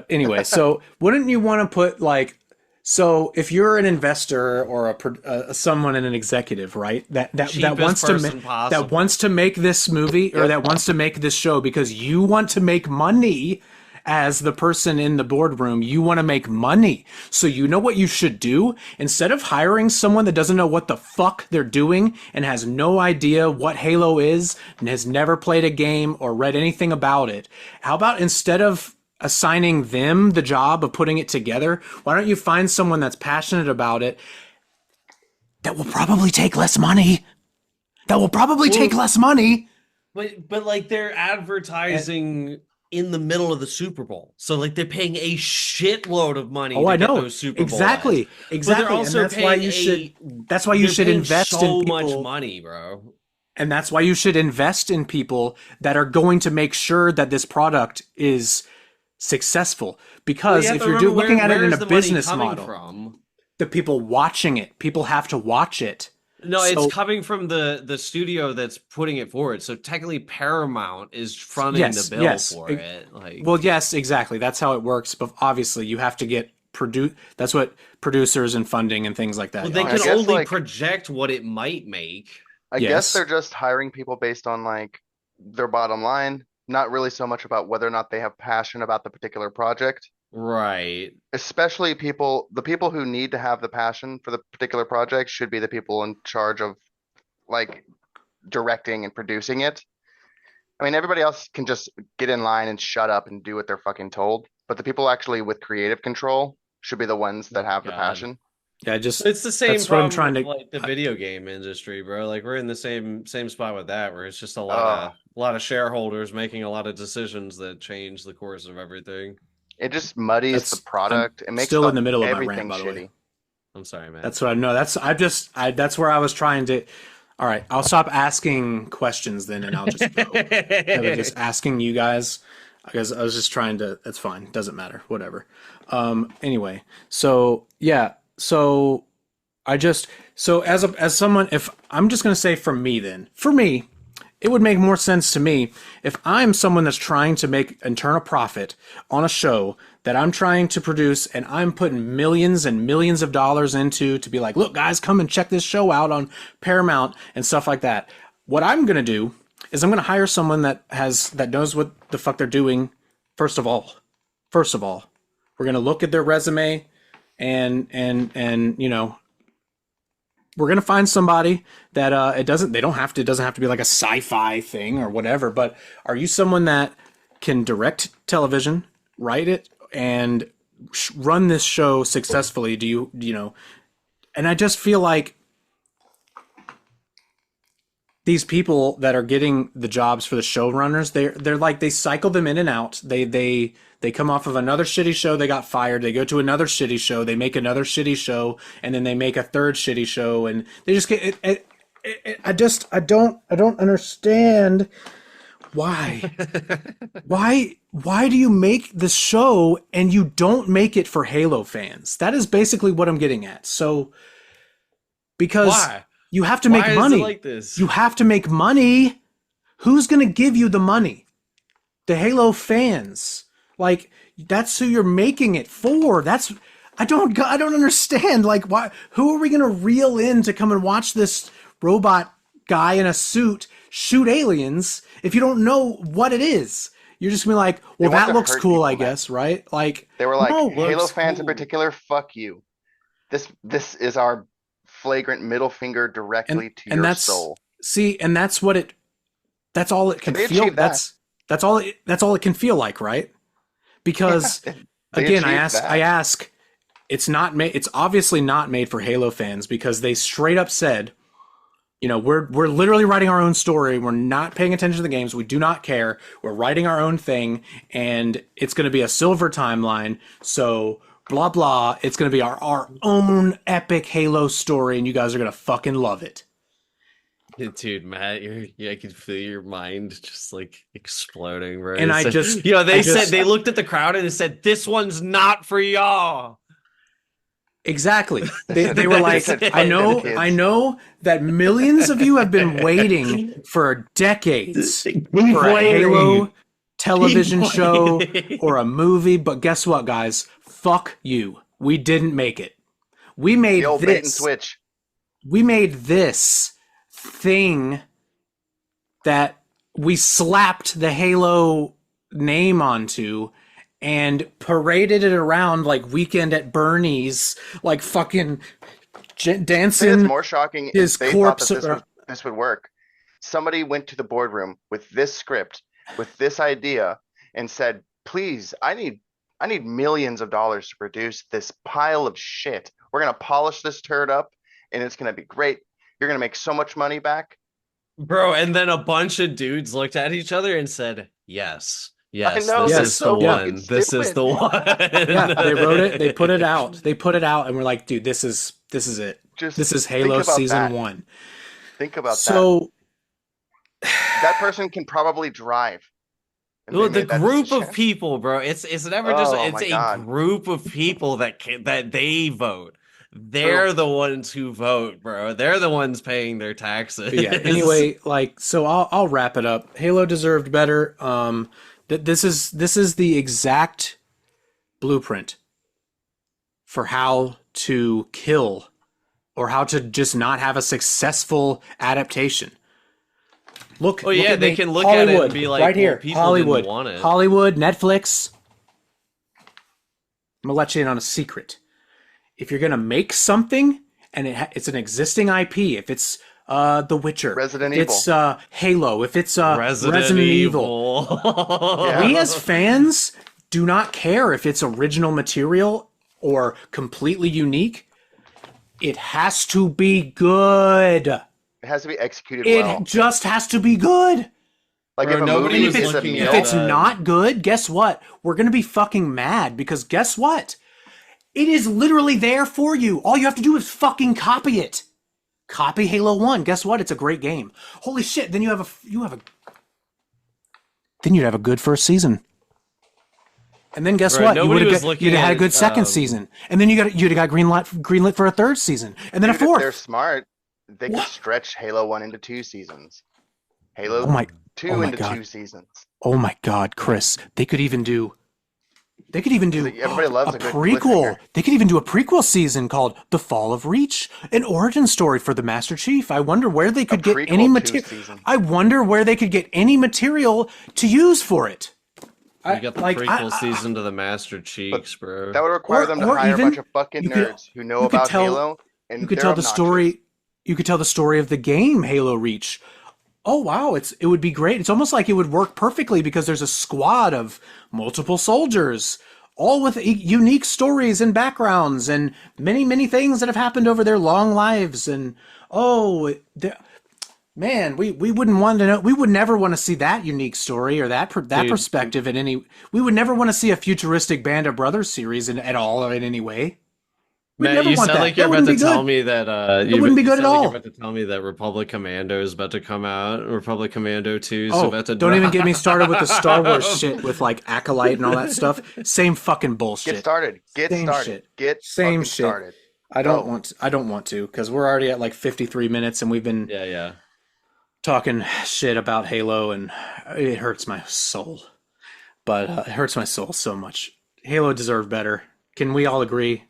Speaker 2: anyway, so wouldn't you want to put like, so if you're an investor or someone in an executive, right? That
Speaker 3: cheapest
Speaker 2: wants to
Speaker 3: person
Speaker 2: that
Speaker 3: possible.
Speaker 2: wants to make this movie, or
Speaker 1: Yep.
Speaker 2: that wants to make this show because you want to make money. As the person in the boardroom, you want to make money. So you know what you should do? Instead of hiring someone that doesn't know what the fuck they're doing and has no idea what Halo is and has never played a game or read anything about it, how about instead of assigning them the job of putting it together, why don't you find someone that's passionate about it that will probably take less money? That will probably take
Speaker 3: Well,
Speaker 2: less money.
Speaker 3: but like they're
Speaker 2: And
Speaker 3: advertising in the middle of the Super Bowl. So like they're paying a shitload of money
Speaker 2: oh,
Speaker 3: to
Speaker 2: I
Speaker 3: get
Speaker 2: know.
Speaker 3: those Super Bowl ads.
Speaker 2: Exactly.
Speaker 3: But they're
Speaker 2: Exactly. And
Speaker 3: also paying a
Speaker 2: that's why you
Speaker 3: they're
Speaker 2: should
Speaker 3: paying
Speaker 2: invest in
Speaker 3: so much
Speaker 2: people.
Speaker 3: money, bro.
Speaker 2: And that's why you should invest in people that are going to make sure that this product is successful.
Speaker 3: Well, you
Speaker 2: Because
Speaker 3: have
Speaker 2: if
Speaker 3: to
Speaker 2: you're
Speaker 3: remember
Speaker 2: looking at it
Speaker 3: where
Speaker 2: in
Speaker 3: is
Speaker 2: a
Speaker 3: the money
Speaker 2: business
Speaker 3: coming
Speaker 2: model,
Speaker 3: from?
Speaker 2: the people watching it, people have to watch it.
Speaker 3: No, it's
Speaker 2: So
Speaker 3: coming from the studio that's putting it forward. So technically Paramount is fronting the
Speaker 2: yes,
Speaker 3: bill
Speaker 2: yes.
Speaker 3: for it. Like
Speaker 2: Well, yes, exactly. That's how it works. But obviously, you have to get produce. That's what producers and funding and things like
Speaker 3: well,
Speaker 2: that
Speaker 3: they
Speaker 1: I
Speaker 2: are.
Speaker 3: can
Speaker 1: guess
Speaker 3: only
Speaker 1: like
Speaker 3: project what it might make.
Speaker 1: I guess they're
Speaker 2: Yes.
Speaker 1: just hiring people based on like their bottom line, not really so much about whether or not they have passion about the particular project.
Speaker 3: Right.
Speaker 1: Especially the people who need to have the passion for the particular project should be the people in charge of like directing and producing it. I mean, everybody else can just get in line and shut up and do what they're fucking told, but the people actually with creative control should be the ones that
Speaker 3: Oh
Speaker 1: have the
Speaker 3: God.
Speaker 1: passion.
Speaker 2: Yeah, I just
Speaker 3: It's the same
Speaker 2: that's what I'm
Speaker 3: problem
Speaker 2: trying
Speaker 3: with
Speaker 2: to.
Speaker 3: like the video game industry, bro. Like we're in the same spot with that, where it's just
Speaker 1: Oh,
Speaker 3: a lot of shareholders making a lot of decisions that change the course of everything.
Speaker 1: it just muddies the
Speaker 2: I'm
Speaker 1: product. It makes
Speaker 2: still in the middle of my rant,
Speaker 1: everything
Speaker 2: by the way.
Speaker 1: shitty.
Speaker 3: I'm sorry, Matt.
Speaker 2: That's what I know. That's where I was trying to. All right, I'll stop asking questions then, and I'll just go. Instead of just asking you guys, because I was just trying to. That's fine. Doesn't matter. Whatever. Anyway, so yeah, so I just as someone, if I'm just gonna say for me, then for me, it would make more sense to me if I'm someone that's trying to make and turn a profit on a show that I'm trying to produce and I'm putting millions and millions of dollars into to be like, look, guys, come and check this show out on Paramount and stuff like that. What I'm gonna do is I'm gonna hire someone that knows what the fuck they're doing. First of all, we're gonna look at their resume and we're gonna find somebody that it doesn't have to be like a sci-fi thing or whatever. But are you someone that can direct television, write it, and run this show successfully? Do you know? And I just feel like these people that are getting the jobs for the showrunners, they're like they cycle them in and out. They come off of another shitty show, they got fired. They go to another shitty show, they make another shitty show, and then they make a third shitty show, and they just get I don't understand why. Why do you make the show and you don't make it for Halo fans? That is basically what I'm getting at. So because
Speaker 3: Why?
Speaker 2: you have to make
Speaker 3: Why is it
Speaker 2: money.
Speaker 3: like this?
Speaker 2: You have to make money. Who's going to give you the money? The Halo fans. Like that's who you're making it for. I don't understand. Like why who are we going to reel in to come and watch this robot guy in a suit shoot aliens if you don't know what it is? You're just going to be like,
Speaker 1: They
Speaker 2: "Well,
Speaker 1: want
Speaker 2: that
Speaker 1: to
Speaker 2: looks
Speaker 1: hurt
Speaker 2: cool, I
Speaker 1: people, Matt.
Speaker 2: guess, right?" Like,
Speaker 1: They were like,
Speaker 2: no.
Speaker 1: Halo
Speaker 3: Looks
Speaker 1: fans in
Speaker 3: cool.
Speaker 1: particular, fuck you. This is our flagrant middle finger
Speaker 2: And
Speaker 1: directly to
Speaker 2: and
Speaker 1: your
Speaker 2: that's
Speaker 1: soul.
Speaker 2: see, and that's all it can
Speaker 1: And they
Speaker 2: feel.
Speaker 1: achieved that.
Speaker 2: That's all it can feel like, right?
Speaker 1: Yeah,
Speaker 2: Because
Speaker 1: they
Speaker 2: again, I
Speaker 1: achieved
Speaker 2: ask I
Speaker 1: that.
Speaker 2: ask it's not made it's obviously not made for Halo fans because they straight up said, we're literally writing our own story. We're not paying attention to the games. We do not care. We're writing our own thing and it's going to be a silver timeline. So blah blah, it's going to be our own epic Halo story and you guys are going to fucking love it.
Speaker 3: Dude, Matt, I can feel your mind just like exploding, bro.
Speaker 2: And
Speaker 3: It's,
Speaker 2: I
Speaker 3: they said
Speaker 2: just
Speaker 3: they looked at the crowd and they said, "This one's not for y'all."
Speaker 2: exactly. They
Speaker 1: They
Speaker 2: they
Speaker 1: said,
Speaker 2: were
Speaker 1: they
Speaker 2: like,
Speaker 1: said,
Speaker 2: I
Speaker 1: fuck them
Speaker 2: know, I
Speaker 1: kids.
Speaker 2: know that millions of you have been waiting for decades
Speaker 3: Keep
Speaker 2: for a
Speaker 3: waiting.
Speaker 2: Halo
Speaker 3: Keep
Speaker 2: television show or
Speaker 3: waiting.
Speaker 2: a movie, but guess what, guys? Fuck you. We didn't make it. We
Speaker 1: The
Speaker 2: made
Speaker 1: old bait and
Speaker 2: this.
Speaker 1: switch.
Speaker 2: We made this thing that we slapped the Halo name onto and paraded it around like Weekend at Bernie's, like fucking
Speaker 1: The thing that's
Speaker 2: dancing
Speaker 1: more shocking is
Speaker 2: his
Speaker 1: they thought that
Speaker 2: corpse.
Speaker 1: this would work. Somebody went to the boardroom with this script, with this idea, and said, "Please, I need millions of dollars to produce this pile of shit. We're gonna polish this turd up, and it's gonna be great. You're gonna make so much money back."
Speaker 3: Bro, and then a bunch of dudes looked at each other and said, "Yes,
Speaker 1: I
Speaker 3: yes,
Speaker 1: know
Speaker 3: this
Speaker 1: that's
Speaker 3: is the
Speaker 2: Yes,
Speaker 1: so
Speaker 2: yeah,
Speaker 1: fucking
Speaker 3: one. This is
Speaker 1: stupid.
Speaker 3: the
Speaker 2: yeah. They wrote it. They put it
Speaker 3: one."
Speaker 2: out. They put it out, and we're like, dude, this is it.
Speaker 1: Just
Speaker 2: This is
Speaker 1: think
Speaker 2: Halo
Speaker 1: about
Speaker 2: season
Speaker 1: that.
Speaker 2: one.
Speaker 1: Think about that.
Speaker 2: So
Speaker 1: That person can probably drive, and they
Speaker 3: Well, the
Speaker 1: made that
Speaker 3: group of
Speaker 1: decision.
Speaker 3: people, bro, it's never just
Speaker 1: Oh
Speaker 3: it's
Speaker 1: my
Speaker 3: a
Speaker 1: God.
Speaker 3: group of people that they vote.
Speaker 1: True.
Speaker 3: They're the ones who vote, bro. They're the ones paying their
Speaker 2: but yeah.
Speaker 3: taxes.
Speaker 2: Anyway, like, so I'll wrap it up. Halo deserved better. This is the exact blueprint for how to kill or how to just not have a successful adaptation. Look,
Speaker 3: Oh
Speaker 2: look
Speaker 3: yeah,
Speaker 2: at
Speaker 3: they
Speaker 2: me.
Speaker 3: can look at it and
Speaker 2: Hollywood,
Speaker 3: be
Speaker 2: right
Speaker 3: like, well,
Speaker 2: here.
Speaker 3: people didn't
Speaker 2: Hollywood.
Speaker 3: want it.
Speaker 2: Hollywood, Netflix. I'm gonna let you in on a secret. If you're gonna make something and it's an existing IP, if it's The Witcher,
Speaker 1: Resident
Speaker 2: if it's
Speaker 1: Evil.
Speaker 2: Halo, if it's
Speaker 3: Resident
Speaker 2: Resident Evil,
Speaker 1: Yeah.
Speaker 2: we as fans do not care if it's original material or completely unique. It has to be good.
Speaker 1: It has to be executed
Speaker 2: It
Speaker 1: well.
Speaker 2: just has to be good.
Speaker 1: Like if
Speaker 3: Bro,
Speaker 1: a
Speaker 3: nobody
Speaker 2: And
Speaker 1: movie
Speaker 2: if
Speaker 3: was
Speaker 2: it's
Speaker 1: is a
Speaker 3: looking
Speaker 2: if
Speaker 3: at
Speaker 1: meal,
Speaker 2: it's not good, guess what? We're gonna be fucking mad because guess what? It is literally there for you. All you have to do is fucking copy it. Copy Halo 1. Guess what? It's a great game. Holy shit, then you'd have a good first season. And then guess
Speaker 3: bro,
Speaker 2: what?
Speaker 3: nobody was
Speaker 2: You'd
Speaker 3: looking
Speaker 2: have had a
Speaker 3: at
Speaker 2: good second season. And then you'd have got greenlit for a third season. And then a
Speaker 1: dude, if they're
Speaker 2: fourth.
Speaker 1: smart, they could
Speaker 2: What?
Speaker 1: stretch Halo 1 into 2 seasons.
Speaker 2: Oh
Speaker 1: Halo
Speaker 2: my oh
Speaker 1: 2
Speaker 2: my
Speaker 1: into
Speaker 2: god.
Speaker 1: 2 seasons.
Speaker 2: Oh my god, Chris. They could even
Speaker 1: Because
Speaker 2: do
Speaker 1: everybody
Speaker 2: a
Speaker 1: loves a good
Speaker 2: prequel.
Speaker 1: cliffhanger.
Speaker 2: They could even do a prequel season called The Fall of Reach, an origin story for the Master Chief. I wonder where they
Speaker 1: A
Speaker 2: could get any
Speaker 1: prequel
Speaker 2: material.
Speaker 1: 2 seasons.
Speaker 2: I wonder where they could get any material to use for it.
Speaker 3: You got the
Speaker 2: Like
Speaker 3: prequel season to the Master
Speaker 1: But
Speaker 3: Cheeks, bro.
Speaker 1: that would require them to
Speaker 2: or
Speaker 1: hire a bunch
Speaker 2: even
Speaker 1: of fucking
Speaker 2: you could
Speaker 1: nerds who know
Speaker 2: you could
Speaker 1: about
Speaker 2: tell
Speaker 1: Halo,
Speaker 2: you
Speaker 1: and
Speaker 2: could
Speaker 1: they're
Speaker 2: tell the
Speaker 1: obnoxious.
Speaker 2: story. You could tell the story of the game Halo Reach. Oh wow, it would be great. It's almost like it would work perfectly because there's a squad of multiple soldiers, all with unique stories and backgrounds and many things that have happened over their long lives. And oh, man, we wouldn't want to know. We would never want to see that unique story or that
Speaker 3: Dude,
Speaker 2: perspective in any. We would never want to see a futuristic Band of Brothers series at all or in any way. We'd
Speaker 3: Matt,
Speaker 2: never
Speaker 3: you
Speaker 2: want
Speaker 3: sound
Speaker 2: that.
Speaker 3: like you're
Speaker 2: That
Speaker 3: about
Speaker 2: wouldn't
Speaker 3: to
Speaker 2: be
Speaker 3: tell
Speaker 2: good.
Speaker 3: me that
Speaker 2: That wouldn't be
Speaker 3: you
Speaker 2: good at
Speaker 3: sound like you're about
Speaker 2: all.
Speaker 3: to tell me that Republic Commando is about to come out. Republic Commando 2 is
Speaker 2: Oh,
Speaker 3: about to
Speaker 2: don't even
Speaker 3: drop.
Speaker 2: get me started with the Star Wars shit with like Acolyte and all that stuff. Same fucking
Speaker 1: Get
Speaker 2: bullshit.
Speaker 1: started. Get
Speaker 2: Same
Speaker 1: started.
Speaker 2: shit.
Speaker 1: Get
Speaker 2: Same
Speaker 1: fucking
Speaker 2: shit.
Speaker 1: started.
Speaker 2: I
Speaker 1: Go.
Speaker 2: don't want to because we're already at like 53 minutes and we've been
Speaker 3: Yeah, yeah.
Speaker 2: talking shit about Halo and it hurts my soul. But it hurts my soul so much. Halo deserved better. Can we all agree?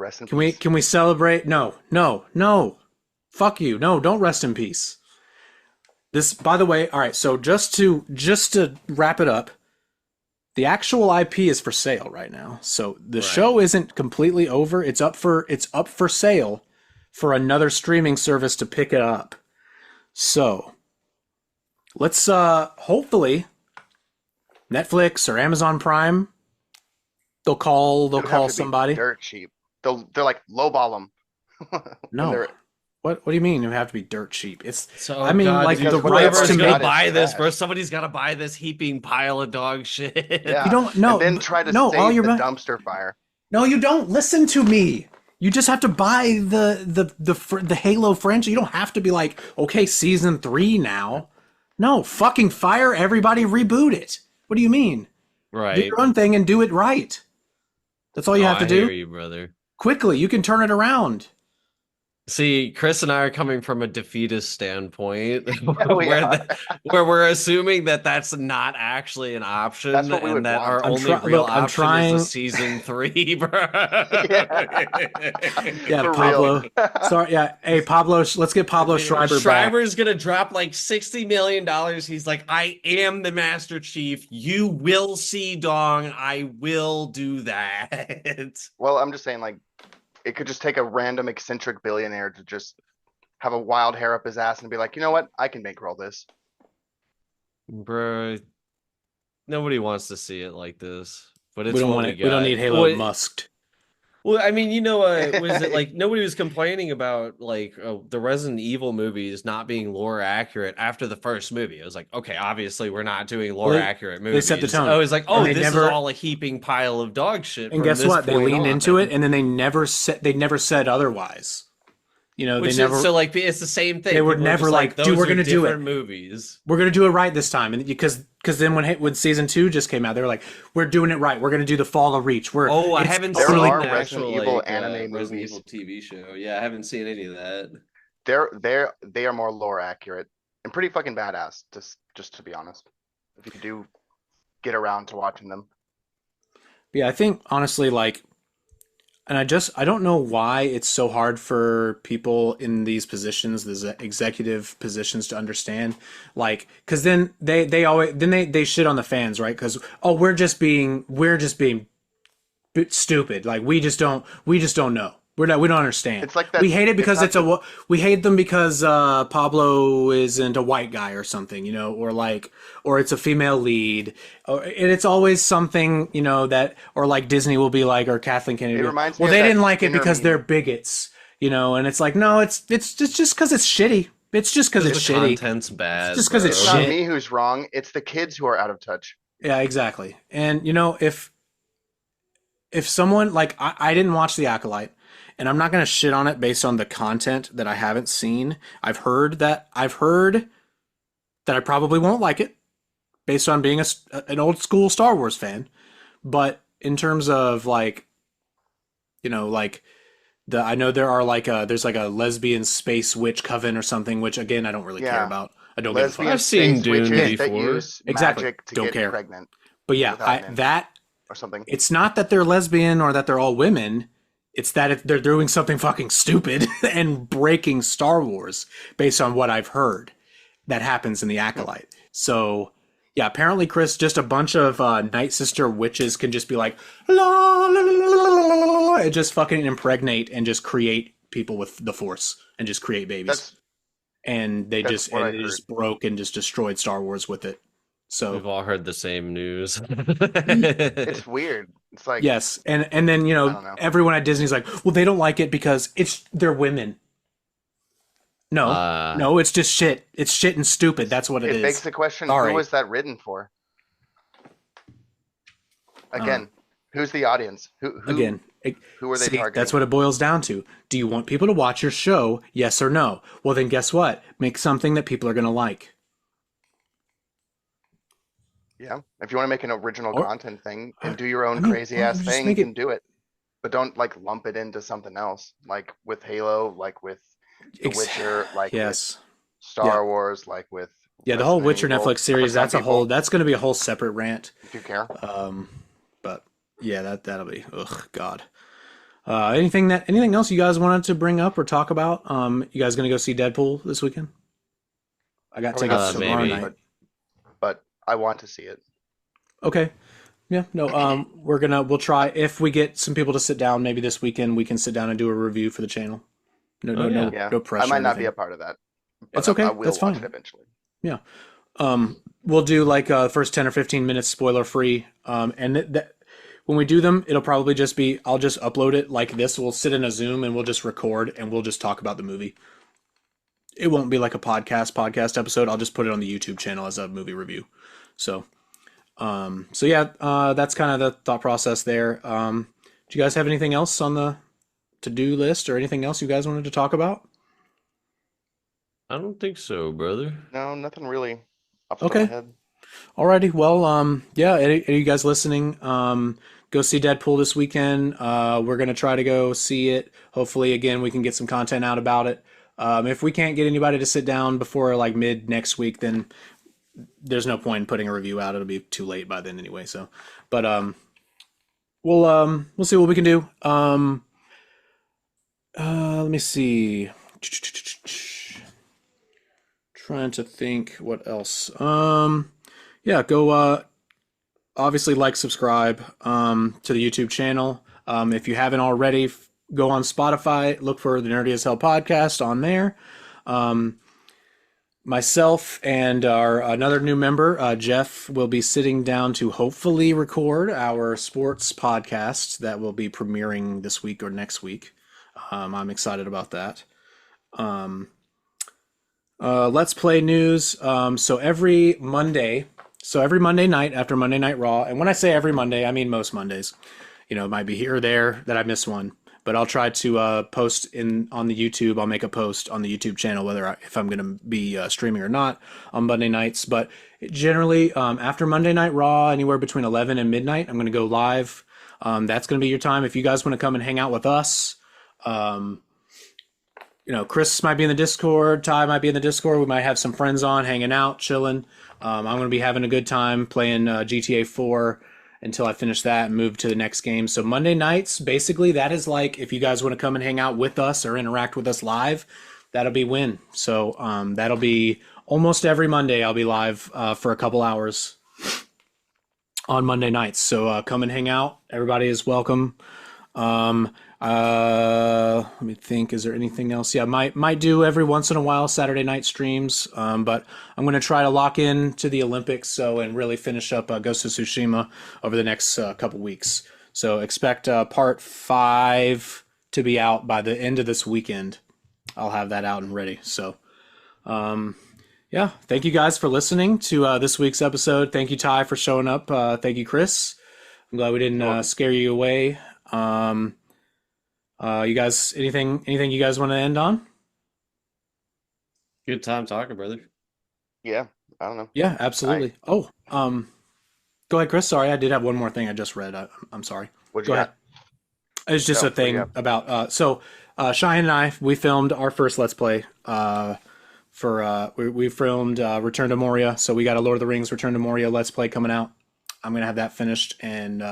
Speaker 1: Rest in
Speaker 2: Can we
Speaker 1: peace.
Speaker 2: can we celebrate? No, no, no. Fuck you. No, don't rest in peace. This, by the way, all right. So just to wrap it up, the actual IP is for sale right now. So the
Speaker 3: Right.
Speaker 2: show isn't completely over. It's up for sale for another streaming service to pick it up. So let's hopefully Netflix or Amazon Prime they'll
Speaker 1: It would have
Speaker 2: call
Speaker 1: to be
Speaker 2: somebody.
Speaker 1: dirt cheap. They're like lowball them. And
Speaker 2: No.
Speaker 1: they're
Speaker 2: What do you mean it would have to be dirt cheap? It's
Speaker 3: So,
Speaker 2: I
Speaker 3: oh
Speaker 2: mean
Speaker 3: God,
Speaker 2: like
Speaker 3: dude,
Speaker 2: the
Speaker 1: because what they've
Speaker 2: rights to
Speaker 3: whoever's
Speaker 1: already
Speaker 3: gonna
Speaker 2: make
Speaker 1: got is
Speaker 3: buy this, bro,
Speaker 1: trash.
Speaker 3: somebody's gotta buy this heaping pile of dog shit.
Speaker 2: you
Speaker 1: Yeah.
Speaker 2: don't
Speaker 1: And
Speaker 2: no
Speaker 1: then try to
Speaker 2: no all
Speaker 1: save
Speaker 2: you're
Speaker 1: the dumpster fire.
Speaker 2: no you don't listen to me. You just have to buy the Halo franchise. You don't have to be like, okay, season 3 now. No, fucking fire everybody, reboot it. What do you mean? Do
Speaker 3: Right.
Speaker 2: your own thing and do it right. That's all you
Speaker 3: Oh,
Speaker 2: have to
Speaker 3: I hear
Speaker 2: do.
Speaker 3: you, brother.
Speaker 2: Quickly, you can turn it around.
Speaker 3: See, Chris and I are coming from a defeatist standpoint,
Speaker 1: Yeah, we
Speaker 3: where
Speaker 1: are.
Speaker 3: where we're assuming that that's not actually an
Speaker 1: That's
Speaker 3: option,
Speaker 1: what we
Speaker 3: and
Speaker 1: would
Speaker 3: that
Speaker 1: want.
Speaker 3: our only real
Speaker 2: I'm
Speaker 3: option is a
Speaker 2: trying.
Speaker 3: season 3, bro.
Speaker 1: Yeah.
Speaker 2: Yeah,
Speaker 1: For real.
Speaker 2: Pablo. Sorry, yeah. Hey, Pablo. Let's get Pablo Schreiber back.
Speaker 3: Schreiber's gonna drop like $60 million. He's like, I am the Master Chief. You will see, Dong. I will do that.
Speaker 1: Well, I'm just saying, like, it could just take a random eccentric billionaire to just have a wild hair up his ass and be like, you know what? I can bankroll this.
Speaker 3: Bro, nobody wants to see it like this, but
Speaker 2: We
Speaker 3: it's
Speaker 2: don't
Speaker 3: what
Speaker 2: want
Speaker 3: we
Speaker 2: it. We don't
Speaker 3: got.
Speaker 2: need Halo Musked.
Speaker 3: Well, I mean, was it like nobody was complaining about like the Resident Evil movies not being lore accurate after the first movie? It was like, okay, obviously we're not doing lore
Speaker 2: Well,
Speaker 3: accurate
Speaker 2: they
Speaker 3: movies.
Speaker 2: set the tone.
Speaker 3: Oh, it's like,
Speaker 2: And
Speaker 3: oh,
Speaker 2: they
Speaker 3: this is
Speaker 2: never.
Speaker 3: all a heaping pile of dog shit
Speaker 2: And
Speaker 3: from
Speaker 2: guess
Speaker 3: this
Speaker 2: what? They
Speaker 3: point
Speaker 2: leaned
Speaker 3: on.
Speaker 2: into it, and then they never said otherwise. You know,
Speaker 3: Which
Speaker 2: they never.
Speaker 3: is so like it's the same thing.
Speaker 2: They were
Speaker 3: People are
Speaker 2: never
Speaker 3: just
Speaker 2: like, dude,
Speaker 3: those
Speaker 2: we're
Speaker 3: are
Speaker 2: gonna do it.
Speaker 3: different movies.
Speaker 2: We're gonna do it right this time, and because then when season 2 just came out, they were like, we're doing it right. We're gonna do the Fall of Reach.
Speaker 3: Oh, I
Speaker 2: It's
Speaker 3: haven't
Speaker 1: There
Speaker 3: seen
Speaker 2: totally
Speaker 1: are
Speaker 3: the
Speaker 1: Resident
Speaker 3: actual
Speaker 1: Evil
Speaker 3: like
Speaker 1: anime
Speaker 3: Resident
Speaker 1: movies.
Speaker 3: Evil TV show. Yeah, I haven't seen any of that.
Speaker 1: They are more lore accurate and pretty fucking badass, just to be honest. If you do get around to watching them.
Speaker 2: Yeah, I think honestly, like And I don't know why it's so hard for people in these positions, these executive positions, to understand. Like, because then they always then they shit on the fans, right? Because oh, we're just being stupid. Like we just don't know. We don't understand.
Speaker 1: It's like
Speaker 2: We
Speaker 1: that.
Speaker 2: hate it
Speaker 1: It's
Speaker 2: because
Speaker 1: not the.
Speaker 2: we hate them because Pablo isn't a white guy or something, or like or it's a female lead, and it's always something, that or like Disney will be like or Kathleen Kennedy
Speaker 1: It
Speaker 2: will be like,
Speaker 1: reminds me
Speaker 2: well
Speaker 1: of
Speaker 2: they
Speaker 1: that
Speaker 2: didn't like it
Speaker 1: inner
Speaker 2: because they're
Speaker 1: meme.
Speaker 2: bigots, and it's like no, it's just because it's shitty. It's just because
Speaker 3: Because
Speaker 2: it's
Speaker 3: the
Speaker 2: shitty.
Speaker 3: content's
Speaker 2: It's
Speaker 3: bad,
Speaker 2: just because it's
Speaker 1: It's
Speaker 3: bro.
Speaker 1: not
Speaker 2: shit.
Speaker 1: me who's wrong. It's the kids who are out of touch.
Speaker 2: Yeah, exactly. And if someone like I didn't watch The Acolyte, and I'm not going to shit on it based on the content that I haven't seen. I've heard that I probably won't like it based on being an old school Star Wars fan. But in terms of like, like I know there are like there's like a lesbian space witch coven or something, which again I don't really care
Speaker 1: Yeah,
Speaker 2: about. I don't give a fuck.
Speaker 1: lesbian
Speaker 3: I've seen
Speaker 1: space
Speaker 3: Dune
Speaker 2: Yeah,
Speaker 1: witches that
Speaker 3: before.
Speaker 1: use
Speaker 2: exactly.
Speaker 1: magic to
Speaker 2: Don't
Speaker 1: get
Speaker 2: care.
Speaker 1: pregnant
Speaker 2: But yeah,
Speaker 1: without
Speaker 2: I
Speaker 1: men
Speaker 2: that
Speaker 1: or something.
Speaker 2: it's not that they're lesbian or that they're all women. It's that if they're doing something fucking stupid and breaking Star Wars based on what I've heard that happens in the
Speaker 1: Hmm.
Speaker 2: Acolyte. So yeah, apparently Chris, just a bunch of Night Sister witches can just be like la la la la la la la, and just fucking impregnate and just create people with the Force and just create babies.
Speaker 1: That's
Speaker 2: And they
Speaker 1: that's
Speaker 2: just
Speaker 1: what
Speaker 2: and
Speaker 1: I
Speaker 2: they
Speaker 1: heard.
Speaker 2: just broke and just destroyed Star Wars with it. So
Speaker 3: We've all heard the same news.
Speaker 1: It's weird. It's like
Speaker 2: yes, and then
Speaker 1: I don't know.
Speaker 2: everyone at Disney's like, well, they don't like it because they're women. No,
Speaker 3: uh,
Speaker 2: no, it's just shit. It's shit and stupid. That's what it
Speaker 1: It begs
Speaker 2: is.
Speaker 1: the question: who
Speaker 2: Sorry.
Speaker 1: was that written for?
Speaker 2: Uh,
Speaker 1: Again, who's the audience? Who who
Speaker 2: again,
Speaker 1: who are they
Speaker 2: see, that's what
Speaker 1: targeting?
Speaker 2: it boils down to. Do you want people to watch your show? Yes or no? Well, then guess what? Make something that people are gonna like.
Speaker 1: Yeah, if you want to make an original
Speaker 2: Or,
Speaker 1: content thing and do your own
Speaker 2: I mean,
Speaker 1: crazy
Speaker 2: well,
Speaker 1: ass
Speaker 2: just
Speaker 1: thing,
Speaker 2: make it
Speaker 1: then do it. But don't like lump it into something else, like with Halo, like with The
Speaker 2: ex-
Speaker 1: Witcher, like with
Speaker 2: yes. Yeah.
Speaker 1: Star Wars, like with
Speaker 2: Yeah, the whole
Speaker 1: Resident
Speaker 2: Witcher
Speaker 1: Evil.
Speaker 2: Netflix
Speaker 1: For
Speaker 2: series,
Speaker 1: some people,
Speaker 2: that's going to be a whole separate rant.
Speaker 1: do you care?
Speaker 2: Um, but yeah, that'll be, ugh, God. Anything else you guys wanted to bring up or talk about? You guys going to go see Deadpool this weekend? I got
Speaker 1: Probably not
Speaker 2: tickets
Speaker 1: this
Speaker 2: tomorrow
Speaker 1: weekend,
Speaker 3: maybe.
Speaker 2: night.
Speaker 1: but I want to see it.
Speaker 2: Okay. Yeah, no, we'll try if we get some people to sit down maybe this weekend we can sit down and do a review for the channel. No
Speaker 3: Oh
Speaker 2: no
Speaker 3: yeah.
Speaker 2: no
Speaker 1: Yeah,
Speaker 2: no
Speaker 1: I
Speaker 2: pressure or
Speaker 1: might not be
Speaker 2: anything.
Speaker 1: a part of that, but
Speaker 2: It's
Speaker 1: I
Speaker 2: okay.
Speaker 1: will
Speaker 2: That's
Speaker 1: watch it
Speaker 2: fine.
Speaker 1: eventually.
Speaker 2: Yeah. We'll do like first 10 or 15 minutes spoiler free. And when we do them, it'll probably just be I'll just upload it like this. We'll sit in a Zoom and we'll just record and we'll just talk about the movie. It won't be like a podcast episode. I'll just put it on the YouTube channel as a movie review. So, so yeah, that's kind of the thought process there. Do you guys have anything else on the to-do list or anything else you guys wanted to talk about?
Speaker 3: I don't think so, brother.
Speaker 1: No, nothing really off the top of my
Speaker 2: Okay.
Speaker 1: head.
Speaker 2: Alrighty. Well, yeah, any of you guys listening, go see Deadpool this weekend. We're gonna try to go see it. Hopefully, again, we can get some content out about it. If we can't get anybody to sit down before like mid next week, then there's no point in putting a review out. It'll be too late by then anyway. So, but we'll see what we can do. Let me see. Trying to think what else. Yeah, go obviously like, subscribe to the YouTube channel. If you haven't already, go on Spotify, look for the Nerdy as Hell podcast on there. Um, Myself and our another new member, Jeff, will be sitting down to hopefully record our sports podcast that will be premiering this week or next week. I'm excited about that. Um, Let's Play news. So every Monday night after Monday Night Raw, and when I say every Monday, I mean most Mondays. It might be here or there that I miss one, but I'll try to post in on the YouTube. I'll make a post on the YouTube channel if I'm going to be streaming or not on Monday nights. But generally, after Monday Night Raw, anywhere between 11 and midnight, I'm going to go live. That's going to be your time if you guys want to come and hang out with us. Um, Chris might be in the Discord. Ty might be in the Discord. We might have some friends on, hanging out, chilling. I'm going to be having a good time playing GTA 4 until I finish that and move to the next game. So Monday nights, basically, that is like if you guys want to come and hang out with us or interact with us live, that'll be win. So that'll be almost every Monday. I'll be live for a couple hours on Monday nights. So come and hang out. Everybody is welcome. Um, Let me think. Is there anything else? Yeah, might do every once in a while Saturday night streams. But I'm going to try to lock in to the Olympics. So and really finish up Ghost of Tsushima over the next couple weeks. So expect part 5 to be out by the end of this weekend. I'll have that out and ready. So yeah, thank you guys for listening to this week's episode. Thank you, Ty, for showing up. Thank you, Chris. I'm glad we didn't
Speaker 1: You're welcome.
Speaker 2: scare you away. You guys, anything you guys want to end on?
Speaker 3: Good time talking, brother.
Speaker 1: Yeah, I don't know.
Speaker 2: Yeah,
Speaker 1: I
Speaker 2: absolutely. Oh, go ahead, Chris. Sorry, I did have one more thing I just read. I'm sorry.
Speaker 1: What'd you
Speaker 2: Go ahead.
Speaker 1: got?
Speaker 2: It's just
Speaker 1: Go.
Speaker 2: a
Speaker 1: What do you
Speaker 2: thing
Speaker 1: got?
Speaker 2: about Cheyenne and I. We filmed our first Let's Play for we filmed Return to Moria. So we got a Lord of the Rings Return to Moria Let's Play coming out. I'm gonna have that finished and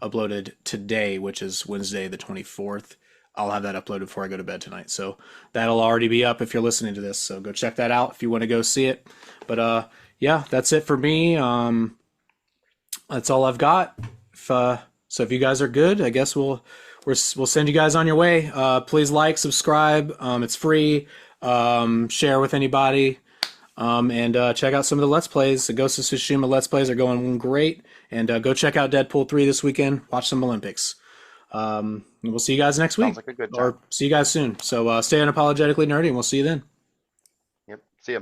Speaker 2: uploaded today, which is Wednesday the 24th. I'll have that uploaded before I go to bed tonight. So that'll already be up if you're listening to this. So go check that out if you want to go see it. But yeah, that's it for me. That's all I've got. So if you guys are good, I guess we'll send you guys on your way. Please like, subscribe. It's free. Share with anybody. And check out some of the Let's Plays. The Ghost of Tsushima Let's Plays are going great. And go check out Deadpool 3 this weekend. Watch some Olympics. And we'll see you guys next
Speaker 1: Sounds
Speaker 2: week.
Speaker 1: like a good time.
Speaker 2: Or see you guys soon. So stay unapologetically nerdy, and we'll see you then.
Speaker 1: Yep. See ya.